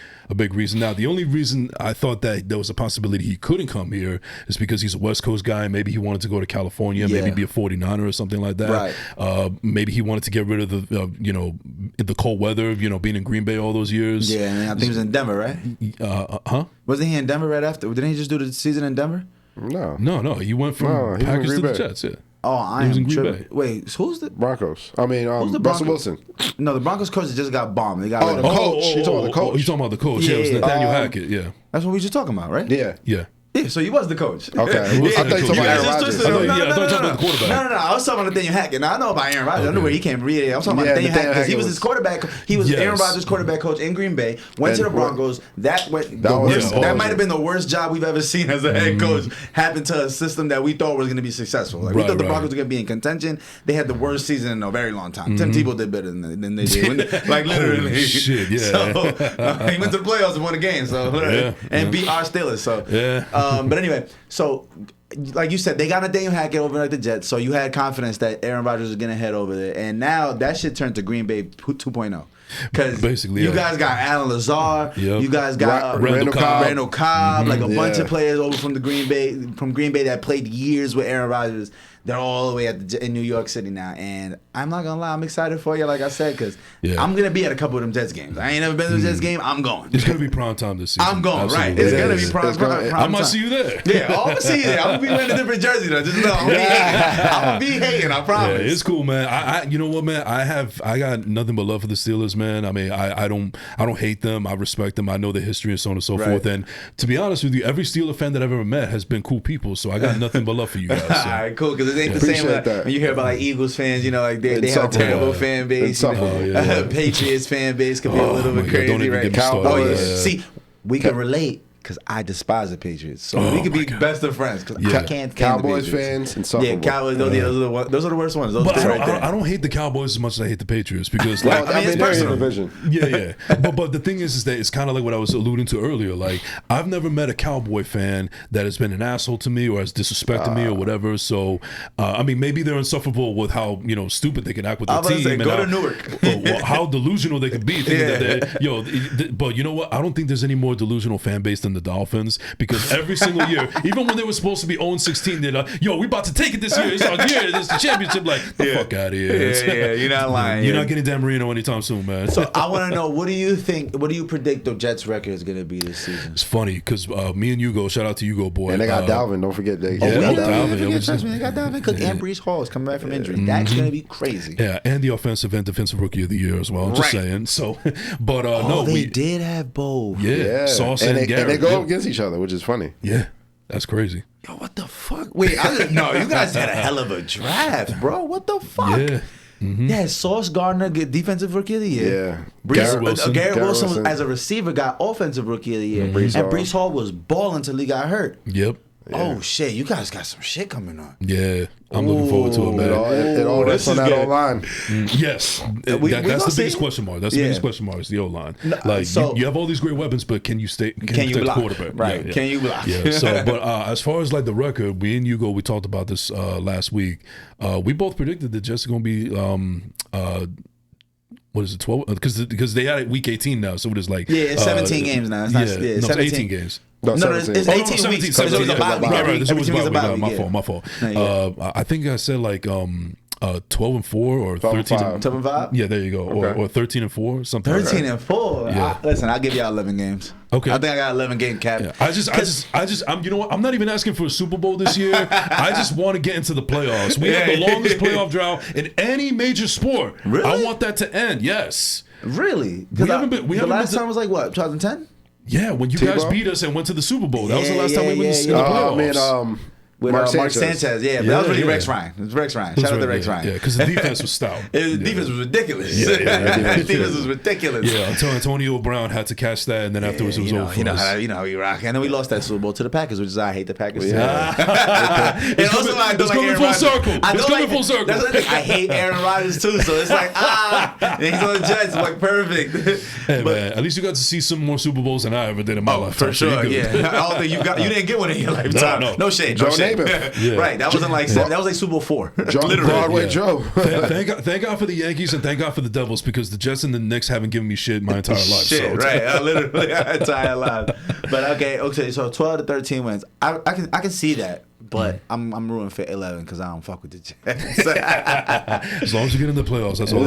reason. Now, the only reason I thought that there was a possibility he couldn't come here is because he's a West Coast guy. Maybe he wanted to go to California, maybe be a 49er or something like that. Right. Maybe he wanted to get rid of the cold weather, being in Green Bay all those years. Yeah, and I think he was in Denver, right? Wasn't he in Denver right after? Didn't he just do the season in Denver? No. He went from Packers to the Jets. Yeah. Oh, I am tripping. Wait, who's the Broncos? I mean, Russell Wilson. No, the Broncos coach just got bombed. They got the coach. You talking about the coach? He's talking about the coach. Yeah, it was Nathaniel Hackett. Yeah, that's what we just talking about, right? Yeah. Yeah, so he was the coach. Okay. I thought you were talking about Aaron Rodgers. I thought you were talking about the quarterback. No. I was talking about Nathaniel Hackett. Now, I know about Aaron Rodgers. I know where he came from. I was talking about Nathaniel Hackett because he was his quarterback. He was Aaron Rodgers' quarterback coach in Green Bay. Went to the Broncos. That might have been the worst job we've ever seen as a head coach. Happened to a system that we thought was going to be successful. Like we thought the Broncos were going to be in contention. They had the worst season in a very long time. Tim Tebow did better than they did. Like literally. Holy shit, yeah. So he went to the playoffs and won a game. So and beat our Steelers. So but anyway. So, like you said, they got Nathaniel Hackett over at the Jets, so you had confidence that Aaron Rodgers was going to head over there. And now that shit turned to Green Bay 2.0. Because basically, you guys got Alan Lazard, you guys got Randall Cobb, like a bunch of players over from Green Bay that played years with Aaron Rodgers. They're all the way in New York City now, and I'm not gonna lie, I'm excited for you, like I said, because I'm gonna be at a couple of them Jets games. I ain't never been to a Jets game. I'm going. It's gonna be prime time this season. I'm going. Absolutely. Right. It's gonna be prime time. I might see you there. Yeah, I'm gonna see you there. I'm gonna be wearing a different jersey though. Just know I'm gonna be hating. I promise. Yeah, it's cool, man. I you know what, man? I got nothing but love for the Steelers, man. I mean, I don't hate them. I respect them. I know their history and so on and so forth. And to be honest with you, every Steeler fan that I've ever met has been cool people. So I got nothing but love for you guys. So. All right, cool. Because it ain't the same. When you hear about like Eagles fans, like they have a terrible fan base. Patriots fan base could be a little bit crazy, right? See, we can relate. Because I despise the Patriots, so we could be best of friends. Because I can't stand Cowboys the fans and stuff. Yeah, Cowboys. Those are the worst ones. But I don't hate the Cowboys as much as I hate the Patriots because, like, I mean, it's personal division. Yeah. But the thing is that it's kind of like what I was alluding to earlier. Like, I've never met a Cowboy fan that has been an asshole to me or has disrespected me or whatever. So, I mean, maybe they're insufferable with how stupid they can act with their team. Go to Newark. How delusional they can be. But you know what? I don't think there's any more delusional fan base than the Dolphins. Because every single year, even when they were supposed to be 0-16, they're like, we about to take it this year. It's our year. This is the championship. Like, the fuck out of here. Yeah, you're not lying. You're not getting Dan Marino anytime soon, man. So I want to know, what do you think, what do you predict the Jets' record is going to be this season? It's funny, because me and Hugo, shout out to Hugo, boy. And they got Dalvin, don't forget. They got Dalvin. They got Dalvin Cook and Breece Hall is coming back from injury. That's going to be crazy. Yeah, and the offensive and defensive rookie of the year as well. I'm just saying. So, but no. They did have both. Yeah. Sauce and Garrett. And they go against each other, which is funny. Yeah, that's crazy. Yo, what the fuck? Wait, I didn't know. You guys had a hell of a draft, bro. What the fuck? Yeah. Yeah, Sauce Gardner get defensive rookie of the year. Yeah. Garrett Wilson as a receiver got offensive rookie of the year. Breece Hall was balling until he got hurt. Yep. Yeah. Oh shit! You guys got some shit coming on. Yeah, I'm looking forward to it, man. It all rests on that O-line. Yes, that's the biggest question mark. That's the biggest question mark is the O-line. Like you have all these great weapons, but can you protect the quarterback? Right? Can you block? Yeah. So, but as far as like the record, me and Hugo, we talked about this last week. We both predicted that Jets are going to be. What is it, 12? Because they had week 18 now, so it is like it's 17 games now. It's not, it's 18 games. No, it's 18 weeks. Because it was a bye week. Right. This was a bye week. My fault. I think I said like 12-4 or 13-5. Yeah, there you go. Okay. Or 13-4, something. 13-4. Yeah. Listen, I'll give y'all 11 games. Okay. I think I got 11 game cap. Yeah. I'm you know what? I'm not even asking for a Super Bowl this year. I just want to get into the playoffs. We have the longest playoff drought in any major sport. Really? I want that to end. Yes. Really? We haven't been. The last time was like what? 2010? Yeah, when you guys beat us and went to the Super Bowl. That was the last time we went in the playoffs. with Mark Mark Sanchez. Sanchez. Yeah, but that was really Rex Ryan. It was Rex Ryan. Shout out to Rex Ryan. Yeah, because the defense was stout. The defense was ridiculous. Yeah, the defense was ridiculous. Yeah, until Antonio Brown had to catch that, and then afterwards it was over. You know how we rock. And then we lost that Super Bowl to the Packers, which is I hate the Packers. Yeah. And also I don't like Aaron Rodgers. It's coming full circle. That's the thing. I hate Aaron Rodgers too, so it's like and he's on the Jets, like perfect. Hey man, at least you got to see some more Super Bowls than I ever did in my lifetime. For sure, yeah. I don't think you didn't get one in your lifetime. No shade. Joe No shade. Namath. Right. That wasn't like that was like Super Bowl 4. Broadway Joe. Thank God for the Yankees and thank God for the Devils because the Jets and the Knicks haven't given me shit my entire life. Shit, right? Literally my entire life. But okay. So 12 to 13 wins. I can see that. But I'm rooting for 11 because I don't fuck with the Jets. As long as you get in the playoffs, that's all.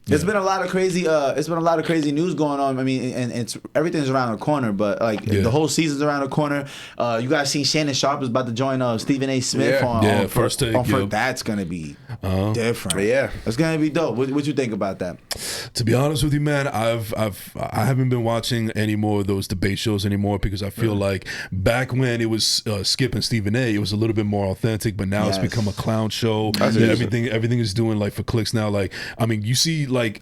It's been a lot of crazy. It's been a lot of crazy news going on. I mean, and it's everything's around the corner. But like the whole season's around the corner. You guys seen Shannon Sharp is about to join Stephen A. Smith on First Take. That's gonna be different. Yeah, it's gonna be dope. What you think about that? To be honest with you, man, I haven't been watching any more of those debate shows anymore because I feel like back when it was Skip and Stephen A. It was a little bit more authentic. But now it's become a clown show. Everything is doing like for clicks now. Like I mean, you see. Like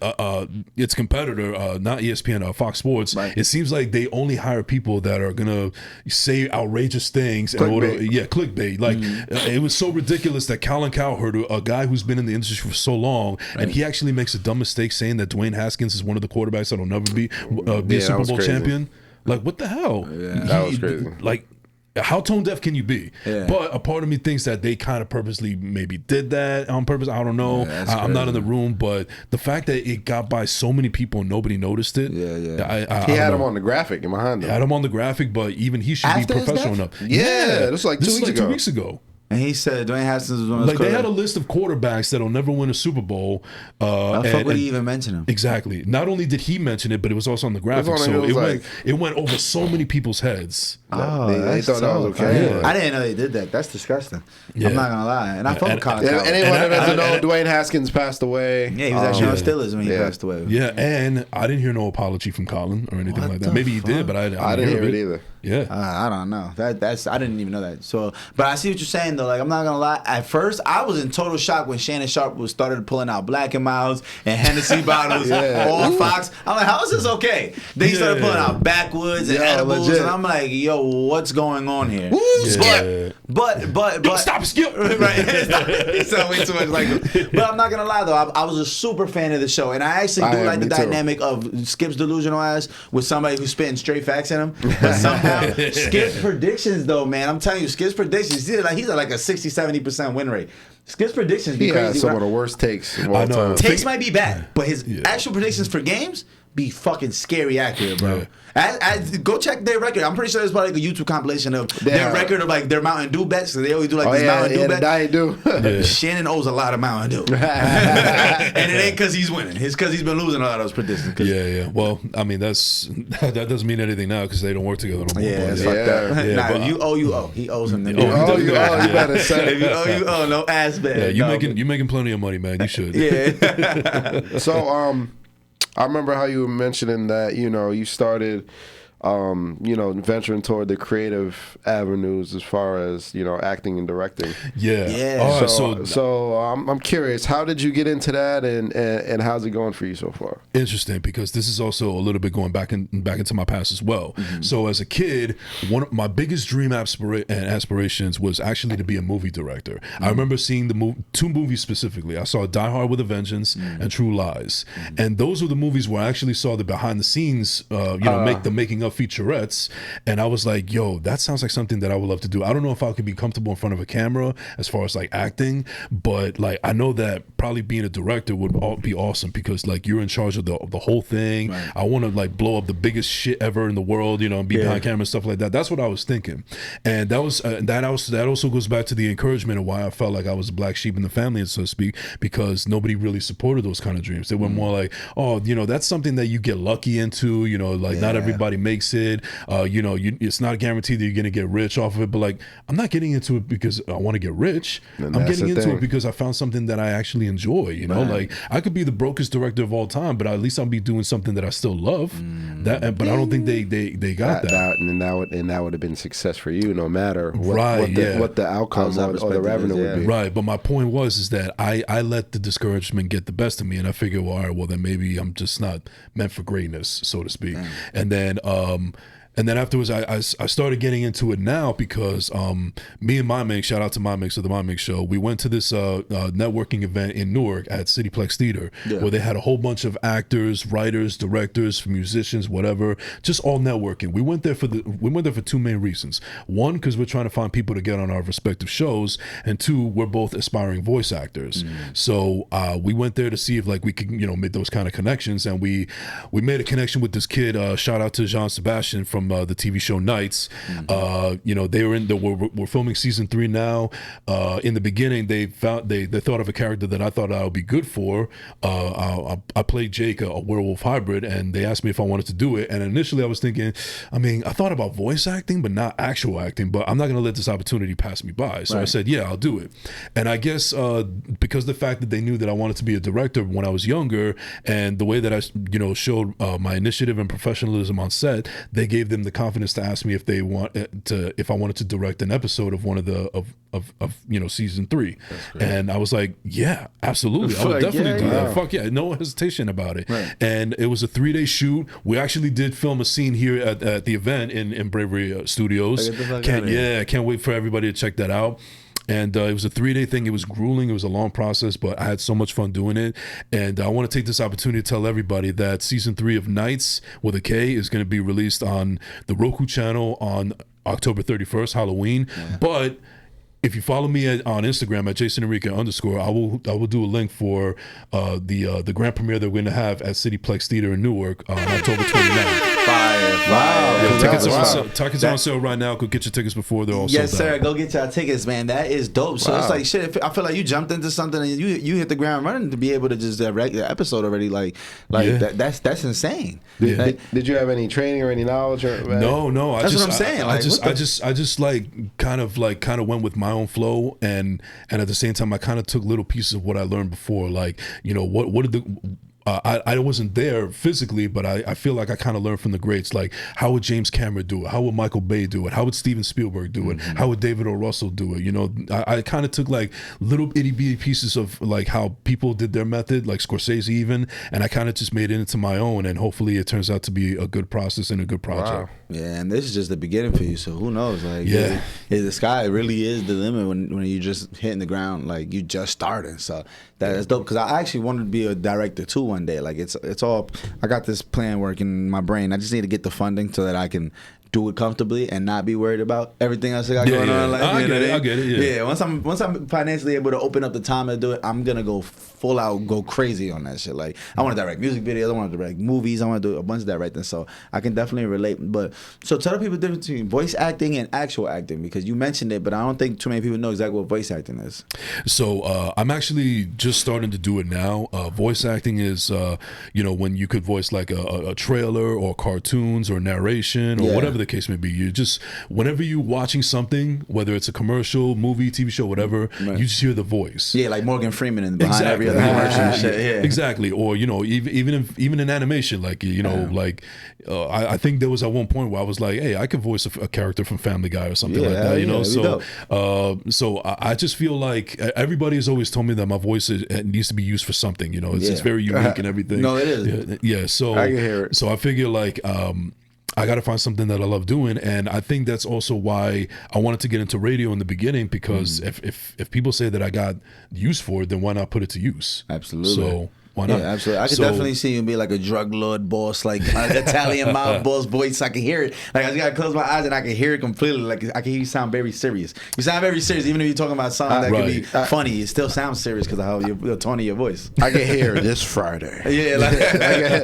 its competitor, not ESPN, Fox Sports. Right. It seems like they only hire people that are gonna say outrageous things in order. Yeah, clickbait. Like it was so ridiculous that Colin Cowherd, a guy who's been in the industry for so long, and he actually makes a dumb mistake saying that Dwayne Haskins is one of the quarterbacks that'll never be a Super Bowl champion. Like what the hell? Yeah, that was crazy. Like. How tone deaf can you be? Yeah. But a part of me thinks that they kind of purposely maybe did that on purpose. I don't know. I'm not in the room, but the fact that it got by so many people and nobody noticed it. He had him on the graphic in behind him. Had him on the graphic, but even he should be professional enough. Yeah, this was like 2 weeks ago. And he said Dwayne Haskins was one of those. Like they had a list of quarterbacks that'll never win a Super Bowl. How fuck would he even mention him? Exactly. Not only did he mention it, but it was also on the graphic. So it went over so many people's heads. Oh, they thought that was okay. Yeah. I didn't know they did that. That's disgusting. Yeah. I'm not gonna lie. And I fuck with Colin Cowherd. And they wanted to know Dwayne Haskins passed away. Yeah, he was actually on Steelers when he passed away. Yeah, and I didn't hear no apology from Colin or anything like that. Maybe he did, but I didn't hear it either. Yeah, I don't know. That's I didn't even know that. So, but I see what you're saying though. Like I'm not gonna lie. At first, I was in total shock when Shannon Sharp started pulling out Black and Milds and Hennessy bottles on Fox. I'm like, how is this okay? Then he started pulling out Backwoods and edibles, and I'm like, yo, what's going on here? But stop, Skip. Right? He sound way too much like him. But I'm not gonna lie though. I was a super fan of the show, and I actually do like the dynamic of Skip's delusional ass with somebody who's spitting straight facts in him. But somehow Skip's predictions though, man, I'm telling you, Skip's predictions, he's at like a 60-70% win rate. Skip's predictions be crazy. He has some of the worst takes of all time. Takes might be bad, but his actual predictions for games be fucking scary accurate, bro. Yeah. Go check their record. I'm pretty sure there's probably like a YouTube compilation of their record of like their Mountain Dew bets. So they always do like this Mountain Dew bet. Diet Dew. Shannon owes a lot of Mountain Dew, and it ain't because he's winning. It's because he's been losing a lot of those predictions. Yeah. Well, I mean that doesn't mean anything now because they don't work together no more. Yeah, it's fucked up. Nah, if you owe, you owe. He owes him. You better say. If you owe, you owe. No ass bet. Yeah, you making plenty of money, man. You should. Yeah. So I remember how you were mentioning that, you started, venturing toward the creative avenues as far as, acting and directing. Yeah. All right, so I'm curious, how did you get into that and how's it going for you so far? Interesting, because this is also a little bit going back into my past as well. Mm-hmm. So as a kid, one of my biggest dream aspirations was actually to be a movie director. Mm-hmm. I remember seeing two movies specifically. I saw Die Hard with a Vengeance and True Lies. Mm-hmm. And those were the movies where I actually saw the behind the scenes, making of featurettes, and I was like, yo, that sounds like something that I would love to do. I don't know if I could be comfortable in front of a camera as far as like acting, but like I know that probably being a director would be awesome because like you're in charge of the whole thing. Right. I want to like blow up the biggest shit ever in the world, and be behind camera and stuff like that. That's what I was thinking, and that also goes back to the encouragement of why I felt like I was a black sheep in the family, so to speak, because nobody really supported those kind of dreams. They were more like, oh, that's something that you get lucky into, not everybody makes makes it. It's not guaranteed that you're gonna get rich off of it. But like, I'm not getting into it because I want to get rich. I'm getting into it because I found something that I actually enjoy. You know, like I could be the brokest director of all time, but at least I'll be doing something that I still love. But I don't think they got that. And that would have been success for you, no matter what the outcome or the revenue would be. Right. But my point is that I let the discouragement get the best of me, and I figure, well, all right, well then maybe I'm just not meant for greatness, so to speak. And then afterwards, I started getting into it now because me and My Mix, shout out to My Mix of the My Mix Show, we went to this networking event in Newark at Cityplex Theater where they had a whole bunch of actors, writers, directors, musicians, whatever, just all networking. We went there for two main reasons. One, because we're trying to find people to get on our respective shows, and two, we're both aspiring voice actors. So we went there to see if like we could make those kind of connections, and we made a connection with this kid. Shout out to Jean Sebastian from the TV show Nights. We're filming season 3 now. In the beginning, they thought of a character that I thought I would be good for. I played Jake, a werewolf hybrid, and they asked me if I wanted to do it. And initially, I was thinking, I thought about voice acting, but not actual acting. But I'm not going to let this opportunity pass me by. So I said, yeah, I'll do it. And I guess because the fact that they knew that I wanted to be a director when I was younger, and the way that I showed my initiative and professionalism on set, they gave them the confidence to ask me if I wanted to direct an episode of one of the season 3. And I was like, yeah, absolutely, I would definitely do that. Fuck yeah, no hesitation about it. And it was a 3-day shoot. We actually did film a scene here at the event in Bravery Studios. Can't wait for everybody to check that out. And it was a 3-day thing. It was grueling. It was a long process, but I had so much fun doing it. And I want to take this opportunity to tell everybody that season 3 of Nights with a K is going to be released on the Roku channel on October 31st, Halloween. But if you follow me on Instagram at Jason Enrique _, I will do a link for the grand premiere that we're going to have at Cityplex Theater in Newark on October 29th. Wow. Tickets on sale right now. Go get your tickets before they're all sold out. Yes, sir. Go get your tickets, man. That is dope. So it's like shit. I feel like you jumped into something and you hit the ground running to be able to just direct the episode already. That's insane. Did you have any training or any knowledge? No. That's what I'm saying. I just kind of went with my own flow, and at the same time I kind of took little pieces of what I learned before, like what did the I wasn't there physically, but I feel like I kind of learned from the greats. Like, how would James Cameron do it? How would Michael Bay do it? How would Steven Spielberg do it? How would David O. Russell do it? I kind of took like little itty bitty pieces of like how people did their method, like Scorsese even, and I kind of just made it into my own, and hopefully it turns out to be a good process and a good project. Yeah, and this is just the beginning for you, so who knows? Like, the sky really is the limit when you're just hitting the ground, like you just starting. So that's dope, because I actually wanted to be a director too one day. Like it's all, I got this plan working in my brain. I just need to get the funding so that I can do it comfortably and not be worried about everything else I got going on. Like, I get it. Yeah, once I'm financially able to open up the time to do it, I'm gonna go full out, go crazy on that shit. Like, I want to direct music videos, I want to direct movies, I want to do a bunch of directing. So I can definitely relate. But so tell the people the difference between voice acting and actual acting, because you mentioned it, but I don't think too many people know exactly what voice acting is. So I'm actually just starting to do it now. Voice acting is when you could voice like a trailer or cartoons or narration or whatever the case may be. You just, whenever you're watching something, whether it's a commercial, movie, TV show, whatever, you just hear the voice. Yeah, like Morgan Freeman behind every other commercial and shit. Yeah. Exactly. Or even in animation, like I think there was at one point where I was like, hey, I could voice a character from Family Guy or something like that. So I just feel like everybody has always told me that my voice needs to be used for something. It's very unique and everything. No, it is. Yeah. So I can hear it. So I figure like I got to find something that I love doing, and I think that's also why I wanted to get into radio in the beginning, because if people say that I got use for it, then why not put it to use? Absolutely. So why not? Yeah, absolutely. I could definitely see you be like a drug lord boss, like an Italian mob boss voice. I can hear it. Like, I just gotta close my eyes and I can hear it completely. Like, I can hear you sound very serious. You sound very serious, even if you're talking about something that could be funny. It still sounds serious because of how the tone of your voice. I can hear this Friday. Yeah, like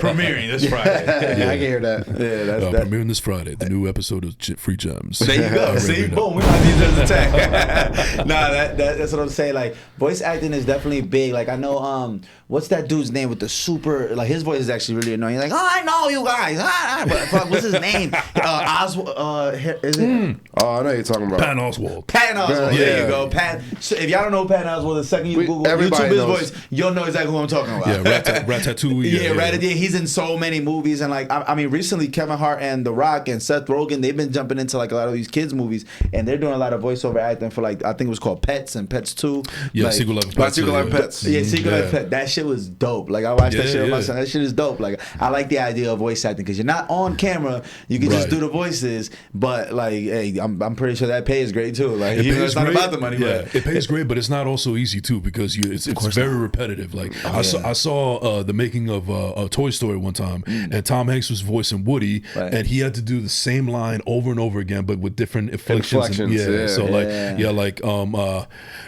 premiering this Friday. I can hear that. Yeah, that's premiering this Friday. The new episode of Free Gems. There you go. See, boom. We might need this attack. Nah, that's what I'm saying. Like, voice acting is definitely big. Like, I know, what's that dude dude's name with the super, like his voice is actually really annoying. He's like, oh, I know you guys. But fuck, what's his name? Oswald. Is it? Oh, I know you're talking about Patton Oswalt. Patton Oswalt. There you go. Pat. So if y'all don't know Patton Oswalt, the second you Google YouTube his voice, you'll know exactly who I'm talking about. Yeah, Ratatouille. Ratatouille. He's in so many movies, and like I mean, recently Kevin Hart and The Rock and Seth Rogen, they've been jumping into like a lot of these kids movies, and they're doing a lot of voiceover acting for like I think it was called Pets and Pets 2. Yeah, like, Secret Life of Pets. Secret Life of Pets. Yeah, Secret Life of Pets. That shit was dope. Like I watched that shit with my son. That shit is dope. Like I like the idea of voice acting because you're not on camera. You can just do the voices, but like, hey, I'm pretty sure that pay is great too. Like it's not about the money. Yeah, but it pays great, but it's not also easy too because it's very repetitive. Like I saw the making of a Toy Story one time, and Tom Hanks was voicing Woody, and he had to do the same line over and over again, but with different inflections. And, so like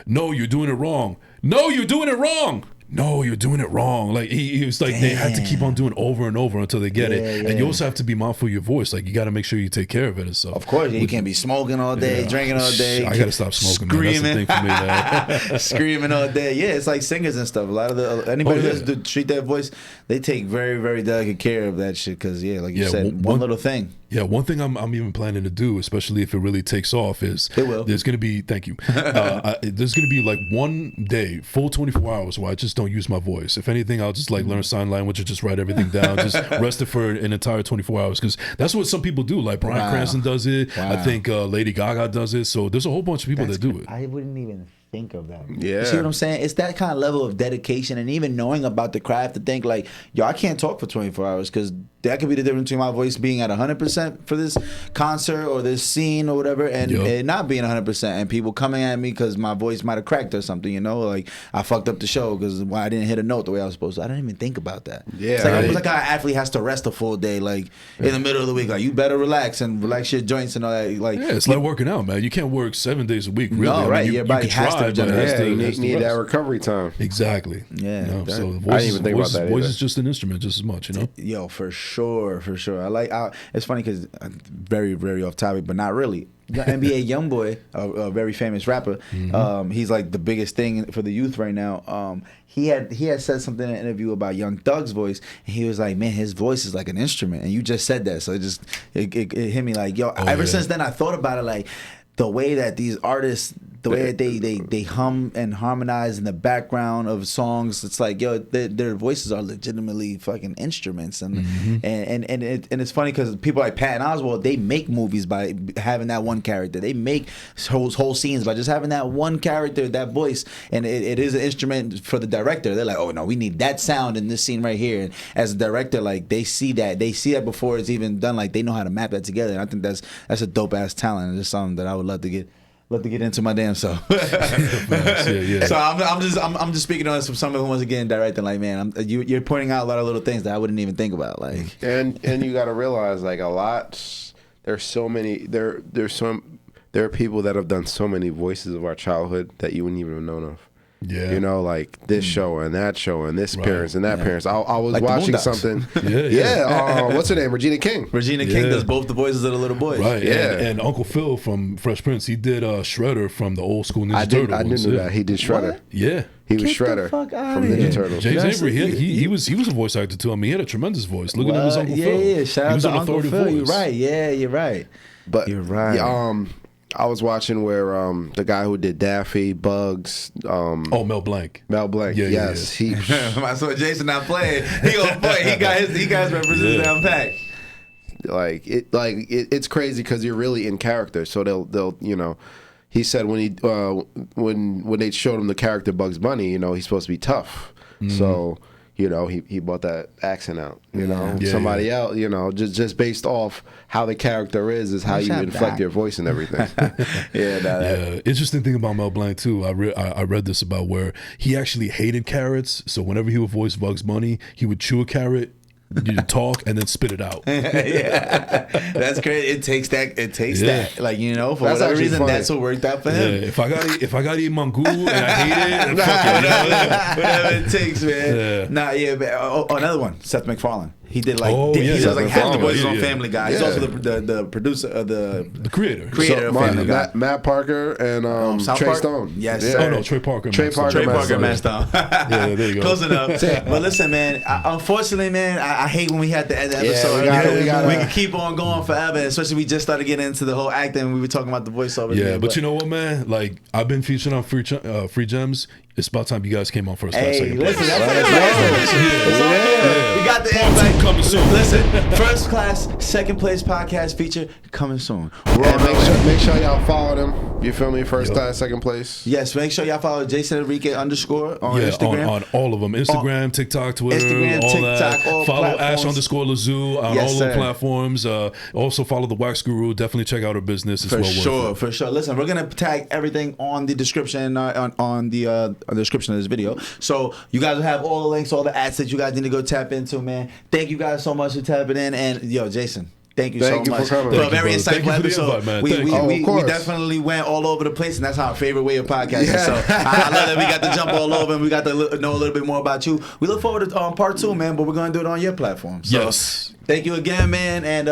no, you're doing it wrong. No, you're doing it wrong. No, you're doing it wrong. Like he was like, they had to keep on doing over and over until they get it. And you also have to be mindful of your voice. Like you got to make sure you take care of it and stuff. Of course, you can't be smoking all day, drinking all day. I got to stop smoking, screaming. Man. That's the thing for me, man. Screaming all day. Yeah, it's like singers and stuff. A lot of anybody who has to treat their voice, they take very, very delicate care of that shit. Because like you said, one little thing. Yeah, one thing I'm even planning to do, especially if it really takes off, is there's going to be, thank you, there's going to be like one day, full 24 hours where I just don't use my voice. If anything, I'll just like learn sign language or just write everything down, just rest it for an entire 24 hours. Because that's what some people do. Like Bryan Cranston does it. I think Lady Gaga does it. So there's a whole bunch of people that do it. I wouldn't even think of that. Yeah. You see what I'm saying? It's that kind of level of dedication and even knowing about the craft to think like, yo, I can't talk for 24 hours because that could be the difference between my voice being at 100% for this concert or this scene or whatever and it not being 100% and people coming at me because my voice might have cracked or something, you know? Like I fucked up the show because I didn't hit a note the way I was supposed to. I didn't even think about that. Yeah. It's like how an athlete has to rest a full day like in the middle of the week. Like you better relax your joints and all that. Like it's like working out, man. You can't work 7 days a week, really. No, right. Your body has to need that recovery time. Exactly. Yeah. You know? So I didn't even think about that. Voice is just an instrument, just as much, you know. Yo, for sure. It's funny because very, very off topic, but not really. NBA YoungBoy, a very famous rapper, he's like the biggest thing for the youth right now. He had said something in an interview about Young Thug's voice, and he was like, "Man, his voice is like an instrument." And you just said that, so it hit me like, yo. Ever since then, I thought about it like the way that these artists. The way that they hum and harmonize in the background of songs, it's like, yo, their voices are legitimately fucking instruments, and it's funny because people like Patton Oswalt, they make movies by having that one character. They make whole scenes by just having that one character, that voice, and it is an instrument for the director. They're like, oh no, we need that sound in this scene right here. And as a director, like they see that before it's even done. Like they know how to map that together. And I think that's a dope ass talent. And it's something that I would love to get into my damn self. So I'm just speaking on someone who wants to get in directing. Like, man, you're pointing out a lot of little things that I wouldn't even think about. Like, and you got to realize, like, there's so many. There are people that have done so many voices of our childhood that you wouldn't even have known of. Yeah. You know, like this show and that show and this parents and that parents. I was like watching something. What's her name? Regina King. Regina King does both the voices of the little boys. Right. Yeah. And Uncle Phil from Fresh Prince, he did Shredder from the old school Ninja Turtles. I didn't know that. He did Shredder. What? Yeah. He was Shredder from Ninja Turtles. Jason Enrique, he was a voice actor too. I mean, he had a tremendous voice. Look at him as Uncle Phil. Yeah. Shout out to Uncle Phil. Voice. You're right. Yeah, you're right. But you're right. I was watching where the guy who did Daffy, Bugs. Mel Blanc. Mel Blanc. Yeah, yes. I saw Jason not playing. He gonna play. He got his representative down pat. It's crazy because you're really in character. So they'll you know. He said when they showed him the character Bugs Bunny, you know, he's supposed to be tough. So. You know, he brought that accent out. You know, somebody else. You know, just based off how the character is how you inflect your voice and everything. Interesting thing about Mel Blanc too. I read this about where he actually hated carrots. So whenever he would voice Bugs Bunny, he would chew a carrot. You talk and then spit it out. That's great. It takes that. Like, you know, for whatever reason, funny. That's what worked out for him. If I got to eat mangú and I hate it, fuck it, whatever it takes, man. But, another one, Seth MacFarlane. He did like he does like half the voices on Family Guy. He's also the producer of the creator of Family Guy. Matt Parker and Trey Stone. Yes. Yeah. Oh no, Trey Parker, Matt Stone. Yeah, there you go. Close enough. But listen, man. Unfortunately, man, I hate when we had to end the episode. We can keep on going forever, especially we just started getting into the whole acting. We were talking about the voiceover. Yeah, but you know what, man? Like I've been featured on Free Gems. It's about time you guys came on first class, second place. Listen, we got the invite coming soon. Listen, first class, second place podcast feature coming soon. Make sure y'all follow them. You feel me? First class, second place. Yes, make sure y'all follow Jason Enrique _ on Instagram. On all of them. Instagram, TikTok, Twitter, all TikTok, that. all follow platforms. Ash_Lazoo on all the platforms. Also follow the Wax Guru. Definitely check out her business. It's For sure. Listen, we're gonna tag everything on the description on the description of this video. So you guys will have all the links, all the assets you guys need to go tap into, man. Thank you guys so much for tapping in. And Jason, thank you so much for a very insightful episode. We definitely went all over the place, and that's our favorite way of podcasting. So I love that we got to jump all over and we got to know a little bit more about you. We look forward to part 2, man, but we're going to do it on your platform. So yes. Thank you again, man. And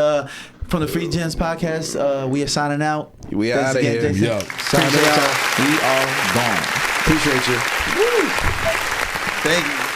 from the Free Gems podcast, we are signing out. We out of here. Yeah. Signing out. We are gone. Appreciate you. Woo. Thank you.